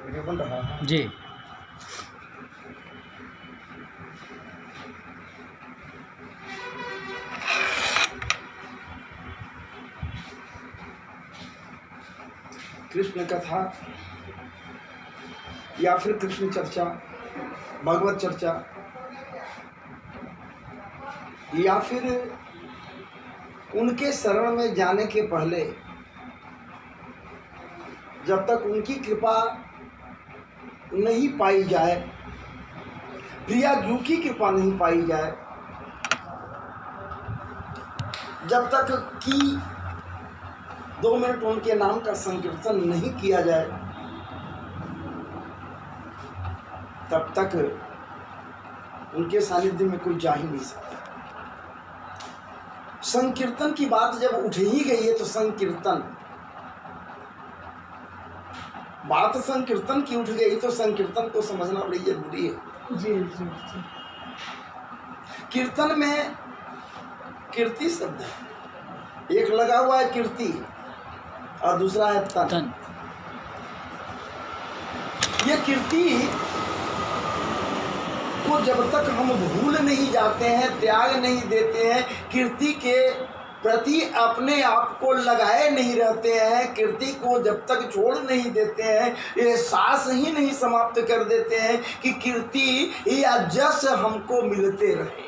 Video बन रहा है जी। कृष्ण कथा या फिर कृष्ण चर्चा, भगवत चर्चा, या फिर उनके शरण में जाने के पहले जब तक उनकी कृपा नहीं पाई जाए, प्रिया जू की कृपा नहीं पाई जाए, जब तक कि 2 मिनट उनके नाम का संकीर्तन नहीं किया जाए, तब तक उनके सानिध्य में कोई जा ही नहीं सकता। संकीर्तन की बात जब उठ ही गई है तो बात संकीर्तन की उठ गई तो संकीर्तन को समझना बड़ी जरूरी है। जी जी जी। कीर्तन में कीर्ति शब्द है, एक लगा हुआ है कीर्ति और दूसरा है तन। ये कीर्ति को जब तक हम भूल नहीं जाते हैं, त्याग नहीं देते हैं, कीर्ति के प्रति अपने आप को लगाए नहीं रहते हैं, कीर्ति को जब तक छोड़ नहीं देते हैं, ये सांस ही नहीं समाप्त कर देते हैं कि कीर्ति या जस हमको मिलते रहे,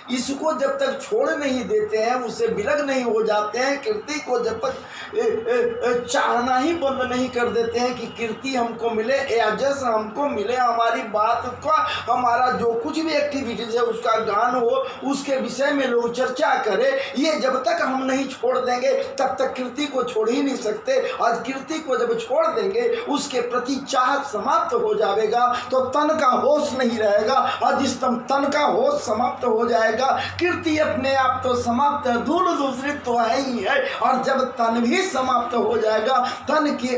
इसको जब तक छोड़ नहीं देते हैं, उससे विलग नहीं हो जाते हैं, कीर्ति को जब तक चाहना ही बंद नहीं कर देते हैं कि कीर्ति हमको मिले या जस हमको मिले, हमारी बात का, हमारा जो कुछ भी एक्टिविटीज है उसका गान हो, उसके विषय में लोग चर्चा करें, ये जब तक हम नहीं छोड़ देंगे तब तक कीर्ति को छोड़ ही नहीं सकते। आज कीर्ति को जब छोड़ देंगे, उसके प्रति चाहत समाप्त हो जाएगा तो तन का होश नहीं रहेगा, और जिस तन का होश समाप्त हो जाएगा, कीर्ति अपने आप तो समाप्त है, धूल दूसरी तो है ही है, और जब तन भी समाप्त हो जाएगा, तन के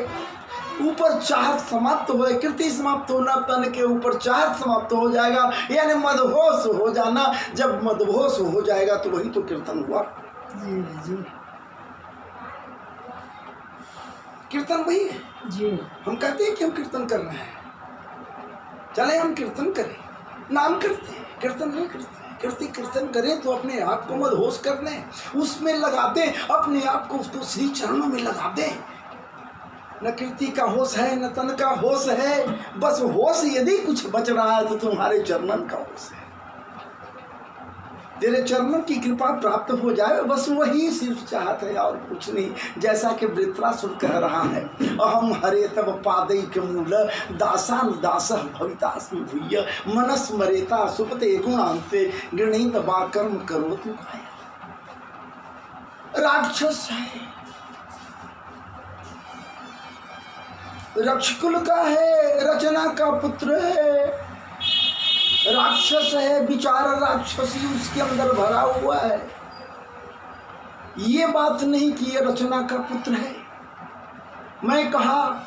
ऊपर चाहत समाप्त हो, कीर्ति समाप्त होना, तन के ऊपर चाहत समाप्त हो जाएगा, यानी मदहोश हो जाना। जब मदहोश हो जाएगा तो वही तो कीर्तन हुआ। जी जी। कीर्तन वही है जी। हम कहते हैं कि हम कीर्तन कर रहे हैं, चले हम कीर्तन करें, नाम करते हैं, कीर्तन नहीं करते। कीर्तन करें तो अपने आप को मदहोश कर दें, उसमें लगा दें, अपने आप को उसको श्री चरणों में लगा दें। न कीर्ति का होश है, न तन का होश है, बस होश यदि कुछ बच रहा है तो तुम्हारे चरणन का होश है। तेरे चरणों की कृपा प्राप्त हो जाए, बस वही सिर्फ चाहत है और कुछ नहीं। जैसा कि वृत्रासुर कह रहा है, अहम हरे तब पादैक मूल दासानुदास भवितास्मि भूय मनस मरेता सुपते गुणांते गृणीत बा कर्म करो तू खाया। राक्षस है, रक्षकुल का है, रचना का पुत्र है, राक्षस है, विचार राक्षसी उसके अंदर भरा हुआ है। ये बात नहीं कि ये रचना का पुत्र है, मैं कहा,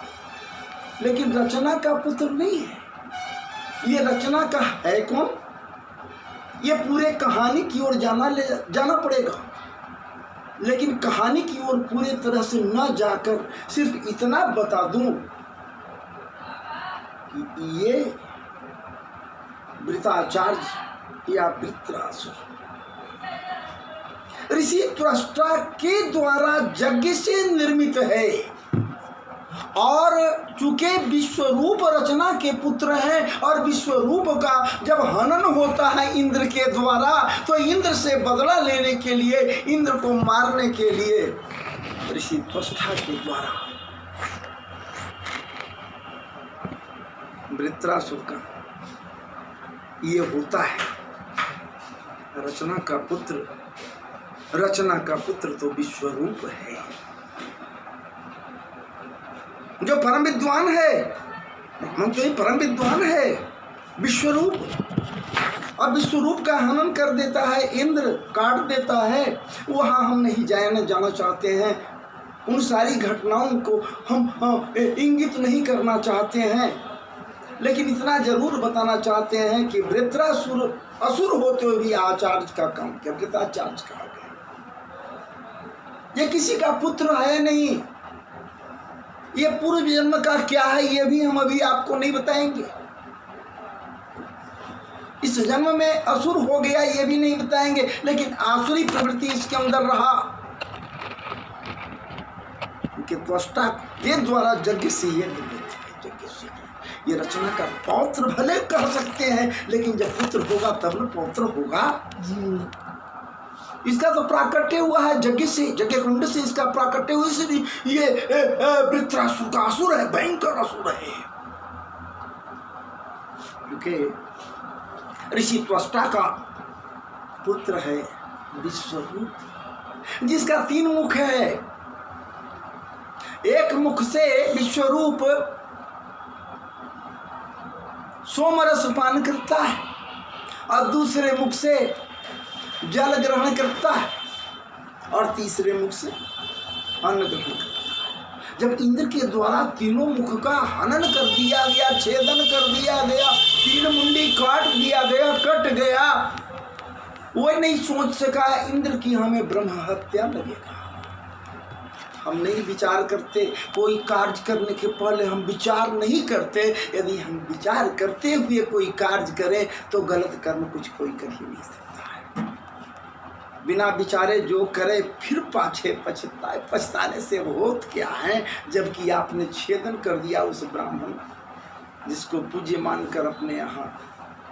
लेकिन रचना का पुत्र नहीं है। ये रचना का है कौन? ये पूरे कहानी की ओर जाना पड़ेगा, लेकिन कहानी की ओर पूरे तरह से न जाकर सिर्फ इतना बता दूं कि ये वृत्राचार्य या वृत्रासुर ऋषि त्वष्टा के द्वारा यज्ञ से निर्मित है, और चूंकि विश्वरूप रचना के पुत्र हैं, और विश्वरूप का जब हनन होता है इंद्र के द्वारा, तो इंद्र से बदला लेने के लिए, इंद्र को मारने के लिए ऋषि त्वष्टा के द्वारा वृत्रासुर का ये होता है। रचना का पुत्र तो विश्वरूप है, जो परम विद्वान है, ब्राह्मण तो ही परम विद्वान है, विश्वरूप, और विश्वरूप का हनन कर देता है, इंद्र काट देता है। वहाँ हम नहीं जाना चाहते हैं, उन सारी घटनाओं को हम इंगित नहीं करना चाहते हैं, लेकिन इतना जरूर बताना चाहते हैं कि वृत्रासुर असुर होते हुए भी आचार्य का काम किया, वृत्राचार्य कहा गया। ये किसी का पुत्र है नहीं, ये पूर्व जन्म का क्या है ये भी हम अभी आपको नहीं बताएंगे। इस जन्म में असुर हो गया ये भी नहीं बताएंगे, लेकिन आसुरी प्रवृत्ति इसके अंदर रहा कि त्वष्टा के द्वारा यज्ञ से ये निवृत्त है। यज्ञ से ये रचना का पौत्र भले कह सकते हैं, लेकिन जब पुत्र होगा तब न पौत्र होगा जी। इसका तो प्राकट्य हुआ है यज्ञ से, यज्ञ कुंड से इसका प्राकट्य हुआ। इसलिए ये वृत्रासुर का असुर है, भयंकर असुर है, क्योंकि ऋषि त्वष्टा का पुत्र है विश्वरूप, जिसका 3 मुख है। एक मुख से विश्वरूप सोमरस पान करता है और दूसरे मुख से जल ग्रहण करता है और तीसरे मुख से अन्न ग्रहण करता है। जब इंद्र के द्वारा तीनों मुख का हनन कर दिया गया, छेदन कर दिया गया, 3 मुंडी काट दिया गया, कट गया, वो नहीं सोच सका इंद्र की हमें ब्रह्म हत्या लगेगा। हम नहीं विचार करते, कोई कार्य करने के पहले हम विचार नहीं करते। यदि हम विचार करते हुए कोई कार्य करें तो गलत कर्म कुछ कोई कर ही नहीं सकता है। बिना विचारे जो करे फिर पाछे पछताए, पछताने से होत क्या है, जबकि आपने छेदन कर दिया उस ब्राह्मण जिसको पूज्य मानकर अपने यहाँ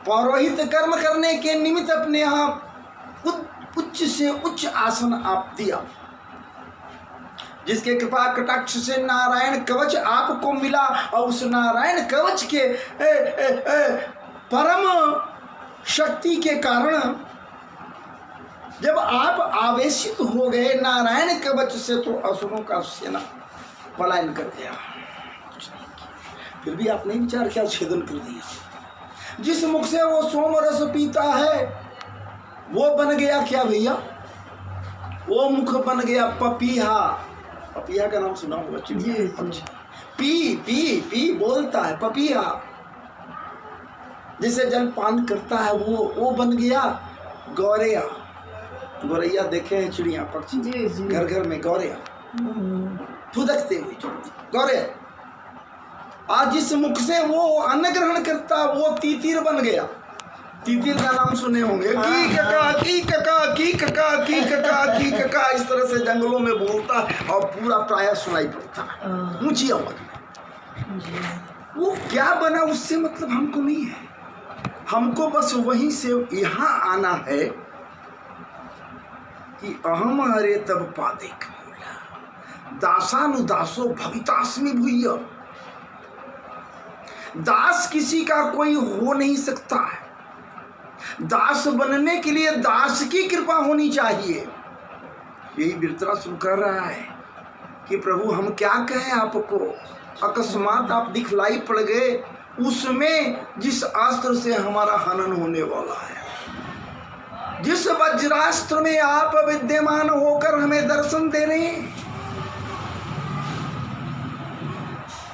पौरोहित कर्म करने के निमित्त अपने यहाँ उच्च से उच्च आसन आप दिया, जिसके कृपा कटाक्ष से नारायण कवच आपको मिला और उस नारायण कवच के परम शक्ति के कारण जब आप आवेशित हो गए नारायण कवच से, तो असुरों का सेना पलायन कर गया। फिर भी आपने विचार क्या, छेदन कर दिया। जिस मुख से वो सोम रस पीता है वो बन गया क्या भैया, वो मुख बन गया पपीहा। पपीहा का नाम सुना होगा, चिड़िया पक्षी, पी पी पी बोलता है पपीहा। जिसे जल पान करता है वो बन गया गौरैया। गौरैया देखे हैं चिड़िया पक्षी, घर घर में गौरैया फुदकते हुए गौरैया। आज जिस मुख से वो अन्न ग्रहण करता वो तीतिर बन गया। तीतिर का नाम सुने होंगे, की कका की कका की कका की कका की कका, इस तरह से जंगलों में बोलता है और पूरा प्रायः सुनाई पड़ता है ऊंची आवाज में। वो क्या बना उससे मतलब हमको नहीं है, हमको बस वहीं से यहाँ आना है कि अहम हरे तब पादे दासानुदासो भवितास्मि भूय। दास किसी का कोई हो नहीं सकता है, दास बनने के लिए दास की कृपा होनी चाहिए। यही वृत्रासुर कर रहा है कि प्रभु हम क्या कहें आपको, अकस्मात आप दिखलाई पड़ गए उसमें जिस अस्त्र से हमारा हनन होने वाला है, जिस वज्रास्त्र में आप विद्यमान होकर हमें दर्शन दे रहे हैं।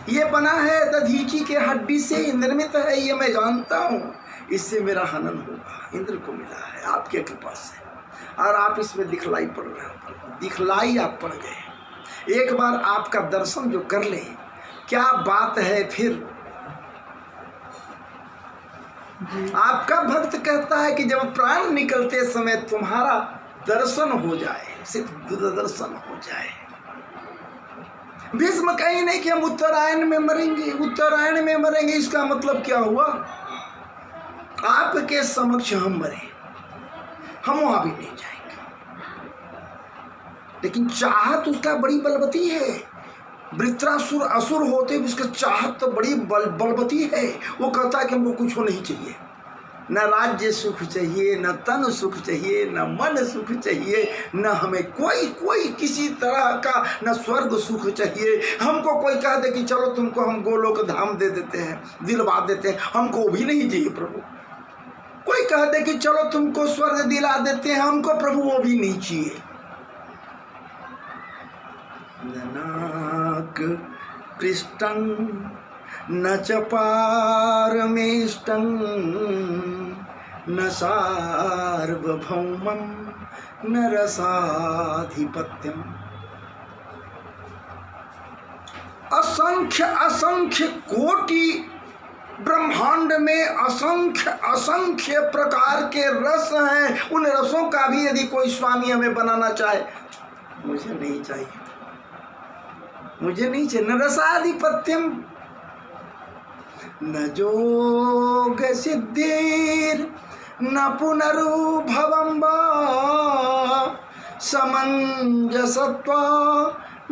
ये बना है दधीची के हड्डी से निर्मित है, ये मैं जानता हूँ, इससे मेरा हनन होगा। इंद्र को मिला है आपके कृपा से, और आप इसमें दिखलाई पड़ रहे हो, दिखलाई आप पड़ गए। एक बार आपका दर्शन जो कर ले क्या बात है। फिर आपका भक्त कहता है कि जब प्राण निकलते समय तुम्हारा दर्शन हो जाए, सिर्फ दर्शन हो जाए। भीष्म कहीं नहीं कि हम उत्तरायण में मरेंगे, उत्तरायण में मरेंगे, इसका मतलब क्या हुआ, आपके समक्ष हम मरे, हम वहां भी नहीं जाएंगे। लेकिन चाहत उसका बड़ी बलवती है। वृत्रासुर असुर होते भी उसका चाहत तो बड़ी बलवती है। वो कहता है कि हमको कुछ नहीं चाहिए, न राज्य सुख चाहिए, न तन सुख चाहिए, न मन सुख चाहिए, न हमें कोई किसी तरह का न स्वर्ग सुख चाहिए। हमको कोई कह दे कि चलो तुमको हम गोलोक धाम दे देते हैं, दिलवा देते हैं, हमको वो भी नहीं चाहिए प्रभु। कोई कह दे कि चलो तुमको स्वर्ग दिला देते हैं, हमको प्रभु वो भी नहीं चाहिए। नाक पृष्ठं न च पारमेष्टं न सार्वभौमं न रसाधिपत्यम्। असंख्य असंख्य कोटि ब्रह्मांड में असंख्य असंख्य प्रकार के रस हैं। उन रसों का भी यदि कोई स्वामी हमें बनाना चाहे, मुझे नहीं चाहिए, मुझे नहीं चाहिए। न रसाधिपत्यम न जोग सिद्धिर न पुनरुभवम वा समंजसत्वा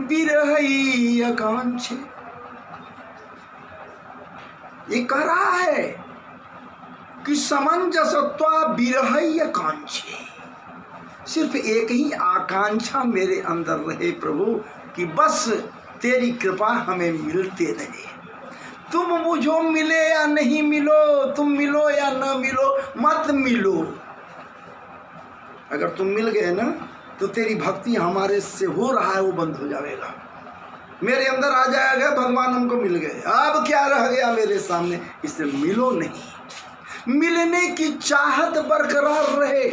विरहई आकांक्षे। ये कह रहा है कि समंजसत्वा विरहई आकांक्षे, सिर्फ एक ही आकांक्षा मेरे अंदर रहे प्रभु कि बस तेरी कृपा हमें मिलते रहे। तुम मुझो मिले या नहीं मिलो, तुम मिलो या न मिलो, मत मिलो। अगर तुम मिल गए ना तो तेरी भक्ति हमारे से हो रहा है वो बंद हो जाएगा, मेरे अंदर आ जाएगा भगवान हमको मिल गए, अब क्या रह गया मेरे सामने। इससे मिलो नहीं, मिलने की चाहत बरकरार रहे,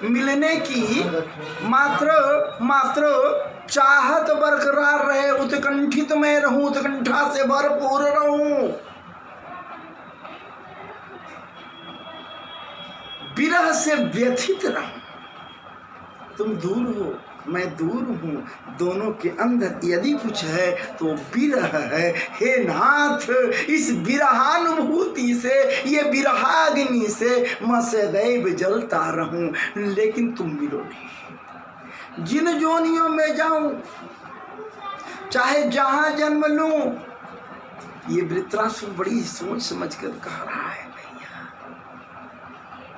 मिलने की मात्र चाहत बरकरार रहे। उत्कंठित में रहूं, उत्कंठा से भरपूर रहूं, विरह से व्यथित रहूं। तुम दूर हो, मैं दूर हूं, दोनों के अंदर यदि कुछ है तो विरह है। हे नाथ, इस विरहानुभूति से, ये विरहाग्नि से मैं सदैव जलता रहूं, लेकिन तुम मिलो नहीं। जिन जोनियों में जाऊं, चाहे जहां जन्म लूं, ये वृत्रासुर बड़ी सोच समझ कर कह रहा है,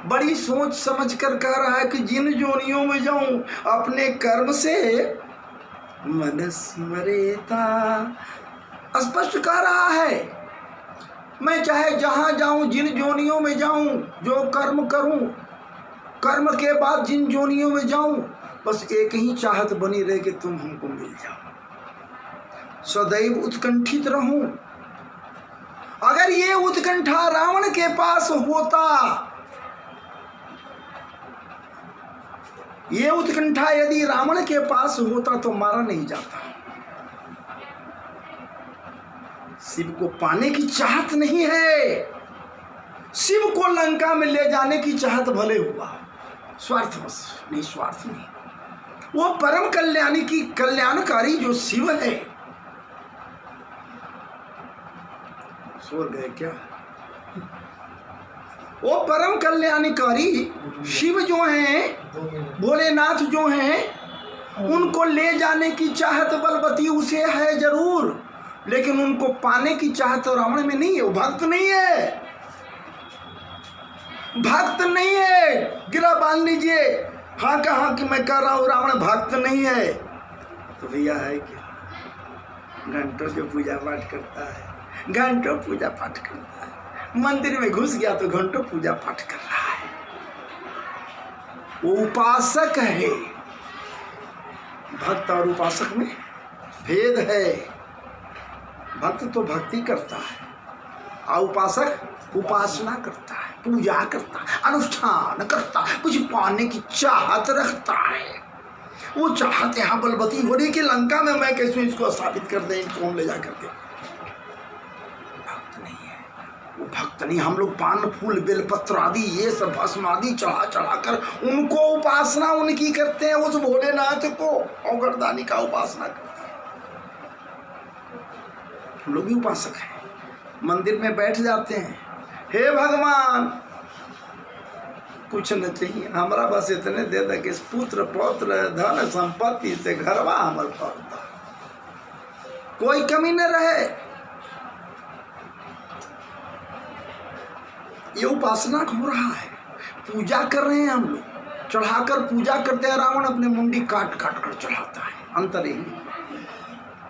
बड़ी सोच समझ कर कह रहा है कि जिन जोनियों में जाऊं, अपने कर्म से मन स्मरेता। स्पष्ट कह रहा है, मैं चाहे जहां जाऊं, जिन जोनियों में जाऊं, जो कर्म करूं, कर्म के बाद जिन जोनियों में जाऊं, बस एक ही चाहत बनी रहे कि तुम हमको मिल जाओ, सदैव उत्कंठित रहूं। अगर ये उत्कंठा रावण के पास होता, ये उत्कंठा यदि रावण के पास होता तो मारा नहीं जाता। शिव को पाने की चाहत नहीं है, शिव को लंका में ले जाने की चाहत भले हुआ, स्वार्थवश नहीं, स्वार्थ नहीं। वो परम कल्याणकारी जो शिव है। सो गए क्या? वो परम कल्याणकारी शिव जो हैं, भोलेनाथ जो हैं, उनको ले जाने की चाहत बलवती उसे है जरूर, लेकिन उनको पाने की चाहत रावण में नहीं है। वो भक्त नहीं है, भक्त नहीं है। गिरा बांध लीजिए, हाँ कहा कि मैं कह रहा हूं रावण भक्त नहीं है, तो भैया है क्या? घंटों जो पूजा पाठ करता है, घंटों पूजा पाठ करता है, मंदिर में घुस गया तो घंटों पूजा पाठ कर रहा है, वो उपासक है। भक्त और उपासक में भेद है। भक्त तो भक्ति करता है और उपासक उपासना करता है, पूजा करता है, अनुष्ठान करता है, कुछ पाने की चाहत रखता है। वो चाहत यहाँ बलवती हो रही कि लंका में मैं कैसे इसको स्थापित कर दें, इनको हम ले जा करके। भक्त नहीं है, वो भक्त नहीं। हम लोग पान फूल बेलपत्र आदि ये सब भस्म आदि चढ़ा चढ़ा कर उनको उपासना उनकी करते हैं, उस भोलेनाथ को औगरदानी का उपासना करते हैं। हम लोग भी उपासक हैं, मंदिर में बैठ जाते हैं, हे भगवान कुछ न चाहिए हमारा, बस इतने दे दे कि पुत्र पौत्र धन संपत्ति से घरवा हमर फलता, कोई कमी न रहे। ये उपासना हो रहा है, पूजा कर रहे हैं हम लोग, चढ़ाकर पूजा करते हैं। रावण अपने मुंडी काट काट कर चढ़ाता है, अंतर ही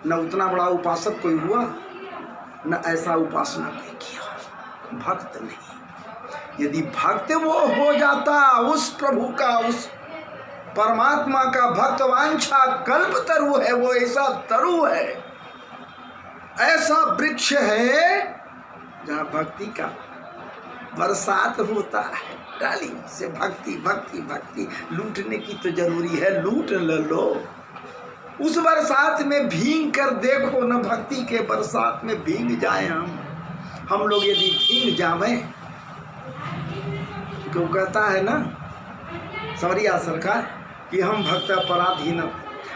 न उतना बड़ा उपासक कोई हुआ, न ऐसा उपासना कोई किया। भक्त नहीं। यदि भक्त वो हो जाता, उस प्रभु का, उस परमात्मा का भक्त वांछा कल्प तरु है, वो ऐसा तरु है, ऐसा वृक्ष है जहाँ भक्ति का बरसात होता है। डाली से भक्ति भक्ति भक्ति। लूटने की तो जरूरी है, लूट लो, उस बरसात में भीग कर देखो न, भक्ति के बरसात में भीग जाए हम लोग यदि भीग जावे। क्यों कहता है ना सवरिया सरकार कि हम भक्त पराधीन।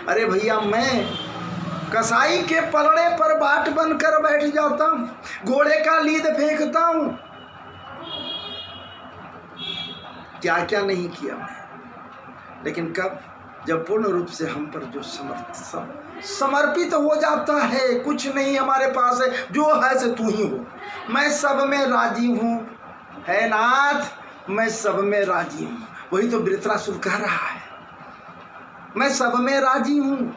अरे भैया, मैं कसाई के पलड़े पर बाट बनकर बैठ जाता हूं, घोड़े का लीद फेंकता हूं, क्या क्या नहीं किया मैं। लेकिन कब? जब पूर्ण रूप से हम पर जो समर्पित हो जाता है, कुछ नहीं हमारे पास है, जो है से तू ही हो, मैं सब में राजी हूँ, है नाथ, मैं सब में राजी हूँ। वही तो वृत्रासुर कह रहा है, मैं सब में राजी हूँ।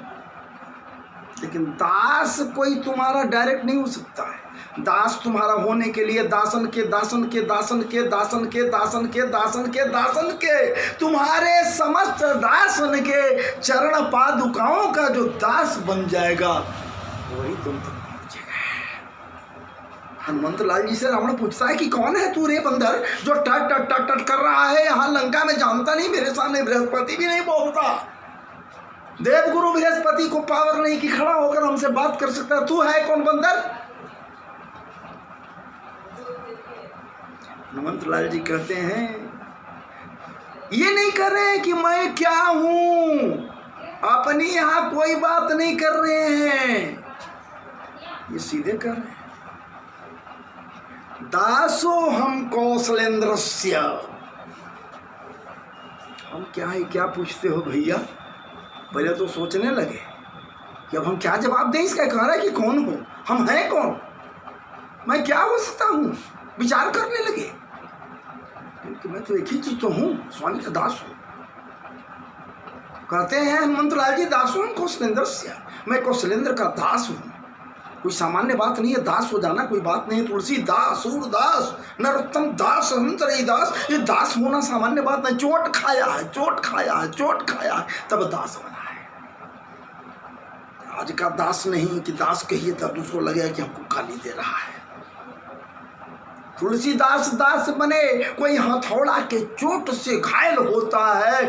लेकिन दास कोई तुम्हारा डायरेक्ट नहीं हो सकता है। दास तुम्हारा होने के लिए दासन के दासन के दासन के दासन के दासन के दासन के दासन के तुम्हारे समस्त दासन के चरण पादुकाओं का जो दास बन जाएगा वही तुम तक पहुंचेगा। हनुमंत लाल जी से रावण पूछता है कि कौन है तू रे बंदर जो टट टट टट टट कर रहा है यहाँ लंका में? जानता नहीं, मेरे सामने बृहस्पति भी नहीं बोलता, देवगुरु बृहस्पति को पावर नहीं कि खड़ा होकर हमसे बात कर सकता है, तू है कौन बंदर? हनुमंत लाल जी कहते हैं, ये नहीं कर रहे हैं कि मैं क्या हूं, अपनी यहां कोई बात नहीं कर रहे हैं, ये सीधे कर रहे हैं, दासो हम कौशलेंद्रस्य। हम क्या है, क्या पूछते हो भैया? पहले तो सोचने लगे कि अब हम क्या जवाब दें इसका। कह रहा है कि कौन हो, हम हैं कौन, मैं क्या हो सकता हूं, विचार करने लगे। क्योंकि मैं तो एक ही चीज तो हूं, स्वामी का दास हूं। कहते हैं हनुमंत लाल जी, दास हूं कौशलेंद्रस्य, मैं कौशलेंद्र का दास हूं। कोई सामान्य बात नहीं है, दास हो जाना कोई बात नहीं। तुलसी दास, सूरदास, नरोत्तम दास, अंतरई दास, ये दास होना सामान्य बात नहीं। चोट खाया है, चोट खाया है, चोट खाया है, तब दास बना है। आज का दास नहीं कि दास कहिए तब दूसरों लगेगा कि हमको गाली दे रहा है। तुलसीदास दास बने, कोई हथौड़ा के चोट से घायल होता है,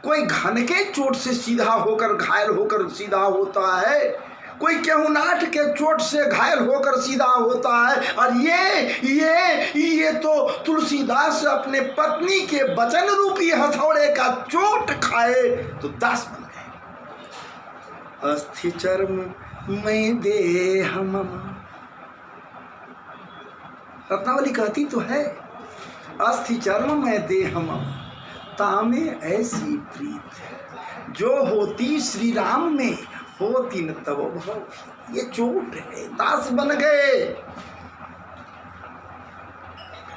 कोई घन के चोट से सीधा होकर घायल होकर सीधा होता है, कोई केहुनाट के चोट से घायल होकर सीधा होता है। और ये तो तुलसीदास अपने पत्नी के वचन रूपी हथौड़े का चोट खाए तो दास बन गए। अस्थि चर्म में देह मम, रत्नावली कहती तो है, अस्थि चर्म में देह मम तामे ऐसी प्रीत जो होती श्री राम में होती न तब भव। ये चोट है, दास बन गए।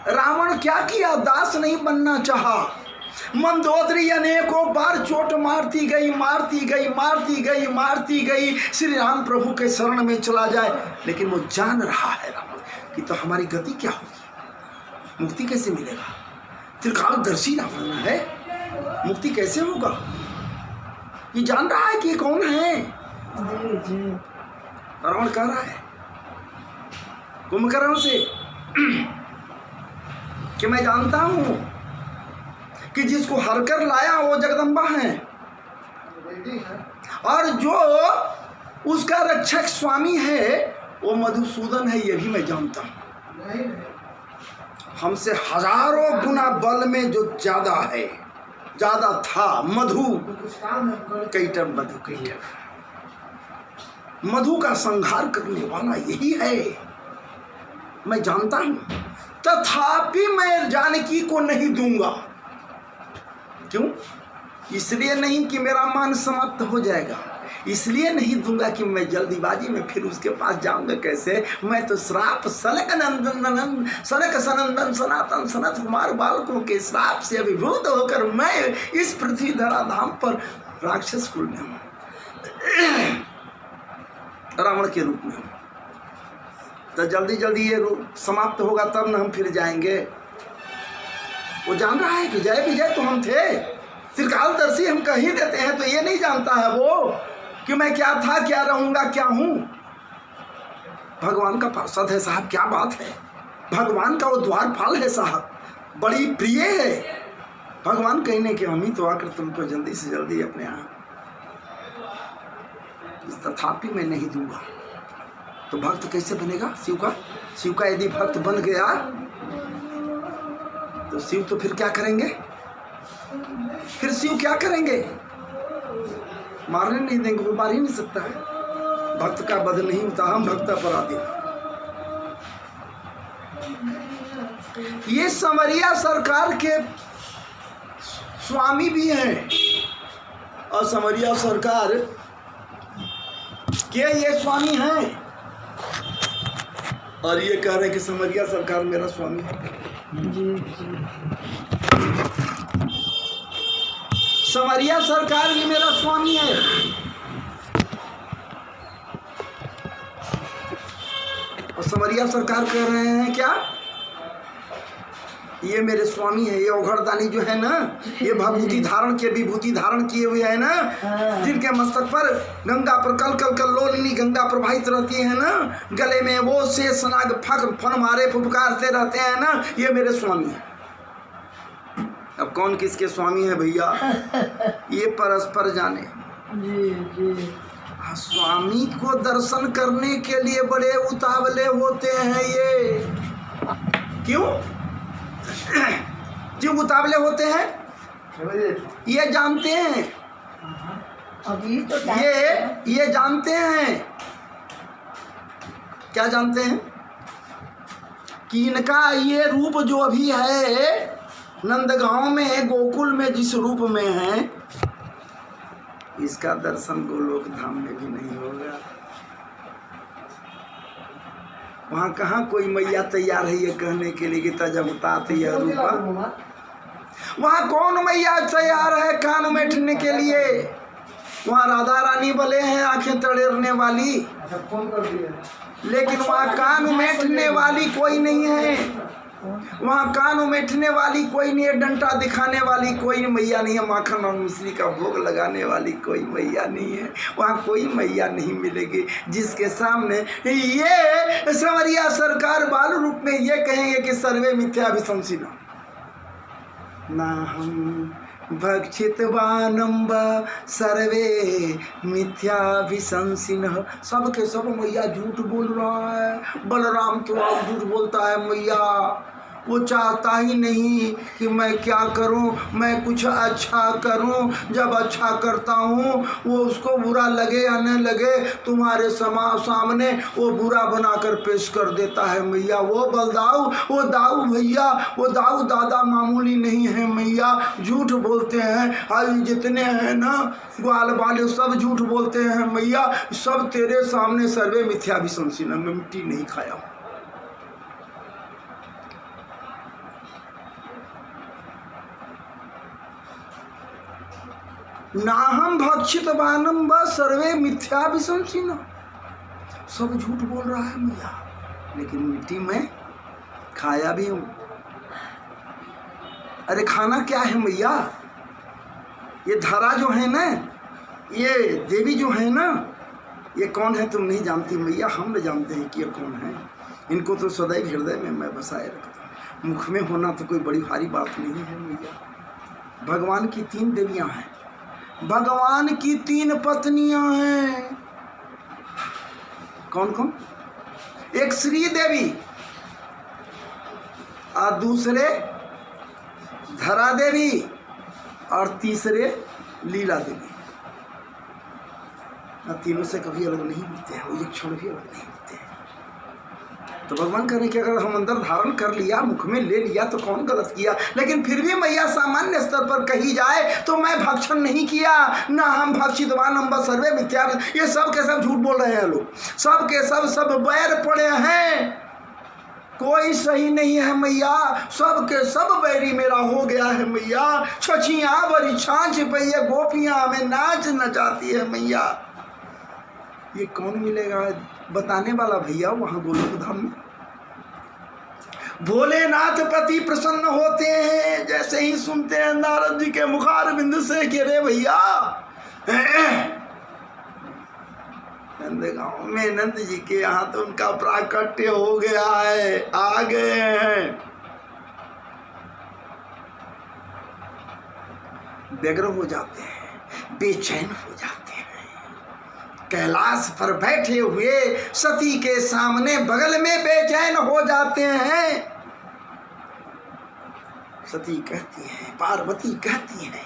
रावण क्या किया, दास नहीं बनना चाहा। मंदोदरी अनेकों बार चोट मारती गई, मारती गई, मारती गई, मारती गई, श्री राम प्रभु के शरण में चला जाए। लेकिन वो जान रहा है रावण कि तो हमारी गति क्या होगी, मुक्ति कैसे मिलेगा। त्रिकालदर्शी रावण है, मुक्ति कैसे होगा। ये जान रहा है कि ये कौन है। रावण कह रहा है कुंभकर्ण से कि मैं जानता हूं कि जिसको हर कर लाया वो जगदम्बा है, और जो उसका रक्षक स्वामी है वो मधुसूदन है, ये भी मैं जानता हूं। हमसे हजारों गुना बल में जो ज्यादा है, ज्यादा था, मधु कैटव, मधु कैटव, मधु का संहार करने वाला यही है, मैं जानता हूं। तथापि मैं जानकी को नहीं दूंगा। क्यों? इसलिए नहीं कि मेरा मान समाप्त हो जाएगा, इसलिए नहीं दूंगा कि मैं जल्दीबाजी में फिर उसके पास जाऊंगा कैसे। मैं तो श्राप सनक नंदन, सनक सनंदन सनातन सनत कुमार बालकों के श्राप से अभिभूत होकर मैं इस पृथ्वी धरा धाम पर राक्षस कुल में हूं, रावण के रूप में हूं। तो जल्दी जल्दी ये रूप समाप्त होगा तब न हम फिर जाएंगे। वो जान रहा है कि जय विजय तो हम थे, त्रिकालदर्शी हम कह ही देते हैं, तो ये नहीं जानता है वो कि मैं क्या था, क्या रहूंगा, क्या हूं। भगवान का पार्षद है साहब, क्या बात है। भगवान का वो द्वारपाल है साहब, बड़ी प्रिय है। भगवान कहने के हम ही तो आकर तुमको जल्दी से जल्दी अपने यहाँ तथापि मैं नहीं दूंगा। तो भक्त कैसे बनेगा शिव का? शिव का यदि भक्त बन गया तो शिव तो फिर क्या करेंगे? फिर शिव क्या करेंगे? मारने नहीं देंगे, वो मार ही नहीं सकता है। भक्त का वध नहीं होता, हम भक्त अपराधी। ये संवरिया सरकार के स्वामी भी हैं और संवरिया सरकार के ये स्वामी हैं और ये कह रहे हैं कि संवरिया सरकार मेरा स्वामी है। संवरिया सरकार भी मेरा स्वामी है। और संवरिया सरकार कह रहे हैं क्या? ये मेरे स्वामी है। ये औघड़दानी जो है ना, ये भभूति धारण के विभूति धारण किए हुए है ना, जिनके मस्तक पर गंगा पर कल कल कल लोलिनी गंगा प्रवाहित रहती है ना, गले में वो शेष नाग फन मारे फुफकारते रहते हैं ना, ये मेरे स्वामी है। अब कौन किसके स्वामी है भैया, ये परस्पर जाने। स्वामी को दर्शन करने के लिए बड़े उतावले होते हैं ये। क्यों उतावले होते हैं? ये जानते हैं, अभी तो ये जानते हैं। क्या जानते हैं? कि इनका ये रूप जो अभी है नंदगांव में, गोकुल में जिस रूप में है, इसका दर्शन गोलोक धाम में भी नहीं होगा। वहाँ कहाँ कोई मैया तैयार है ये कहने के लिए कि तजबतात यह रूपा। वहाँ कौन मैया तैयार है कान उमेठने के लिए? वहाँ राधा रानी भले हैं आंखें तड़ेरने वाली, लेकिन वहाँ कान उमेठने वाली कोई नहीं है। वहाँ कान उमेठने वाली कोई नहीं है, डंटा दिखाने वाली कोई मैया नहीं है, माखन और मिश्री का भोग लगाने वाली कोई मैया नहीं है। वहाँ कोई मैया नहीं मिलेगी जिसके सामने ये संवरिया सरकार बाल रूप में ये कहेंगे कि सर्वे मिथ्याभिशंसिनः ना हम भक्षितवानम्ब सर्वे मिथ्याभिशंसिनः। सब के सब मैया झूठ बोल रहा है। बलराम तो आप झूठ बोलता है मैया, वो चाहता ही नहीं कि मैं क्या करूं, मैं कुछ अच्छा करूं। जब अच्छा करता हूं वो उसको बुरा लगे या न लगे, तुम्हारे सामने वो बुरा बनाकर पेश कर देता है मैया। वो बलदाऊ, वो दाऊ भैया, वो दाऊ दादा मामूली नहीं है मैया। झूठ बोलते हैं, आज जितने हैं ना ग्वाल वाले सब झूठ बोलते हैं मैया। सब तेरे सामने सर्वे मिथ्याभिशंसिनः, मैं मिट्टी नहीं खाया हूँ। नाहम भक्षितवानम व सर्वे मिथ्याभिशंसिनः। सब झूठ बोल रहा है मैया, लेकिन मिट्टी में खाया भी हूं। अरे खाना क्या है मैया? ये धरा जो है ना, ये देवी जो है ना, ये कौन है तुम नहीं जानती मैया, हम न जानते हैं कि ये कौन है। इनको तो सदैव हृदय में मैं बसाए रखता हूँ। मुख में होना तो कोई बड़ी भारी बात नहीं है मैया। भगवान की 3 देवियाँ हैं, भगवान की 3 पत्नियां हैं। कौन कौन? एक श्री देवी और दूसरे धरा देवी और तीसरे लीला देवी। तीनों से कभी अलग नहीं होते हैं, वो एक क्षण भी अलग नहीं होते हैं। तो भगवान कह रहे कि अगर हम अंदर धारण कर लिया, मुख में ले लिया तो कौन गलत किया। लेकिन फिर भी मैया सामान्य स्तर पर कही जाए तो मैं भक्षण नहीं किया, ना हम भक्षितवानम व सर्वे मिथ्या। ये सब के सब झूठ बोल रहे हैं लोग, सब के सब बैर पड़े हैं। कोई सही नहीं है मैया, सब के सब बैरी मेरा हो गया है मैया। छछियाँ बड़ी छाछ पैया गोपियाँ हमें नाच नचाती है मैया। ये कौन मिलेगा बताने वाला भैया वहाँ गोलोक धाम में? भोलेनाथ पति प्रसन्न होते हैं जैसे ही सुनते हैं नारद जी के मुखार बिंदु से कि रे भैया नंदगांव में नंद जी के यहाँ तो उनका प्राकट्य हो गया है, आ गए हैं। व्यग्र हो जाते हैं, बेचैन हो जाते हैं। कैलाश पर बैठे हुए सती के सामने बगल में बेचैन हो जाते हैं। सती कहती है, पार्वती कहती है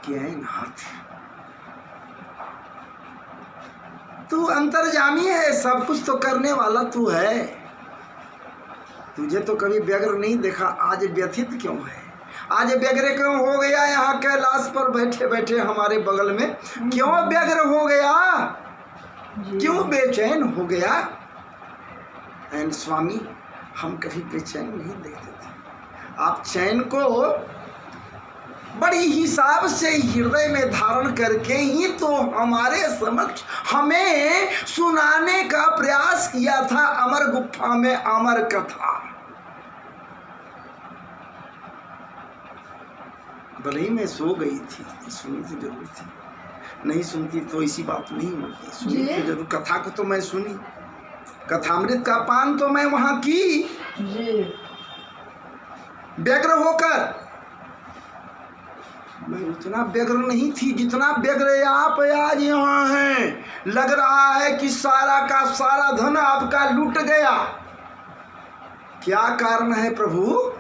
कि ऐ नाथ, तू अंतर्यामी है, सब कुछ तो करने वाला तू है, तुझे तो कभी व्यग्र नहीं देखा, आज व्यथित क्यों है? आज व्यग्र क्यों हो गया? यहाँ कैलाश पर बैठे बैठे हमारे बगल में क्यों व्यग्र हो गया? क्यों बेचैन हो गया? एंड स्वामी, हम कभी बेचैन नहीं देखते थे। आप चैन को बड़ी हिसाब से हृदय में धारण करके ही तो हमारे समक्ष हमें सुनाने का प्रयास किया था अमर गुफा में अमर कथा। भले ही मैं सो गई थी, सुनी तो जरूर थी, नहीं सुनती तो ऐसी बात नहीं होती, सुनी तो जरूर। कथा को तो मैं सुनी, कथामृत का पान तो मैं वहां की व्यग्र होकर। मैं उतना व्यग्र नहीं थी जितना व्यग्र आप आज यहाँ हैं। लग रहा है कि सारा का सारा धन आपका लूट गया। क्या कारण है प्रभु?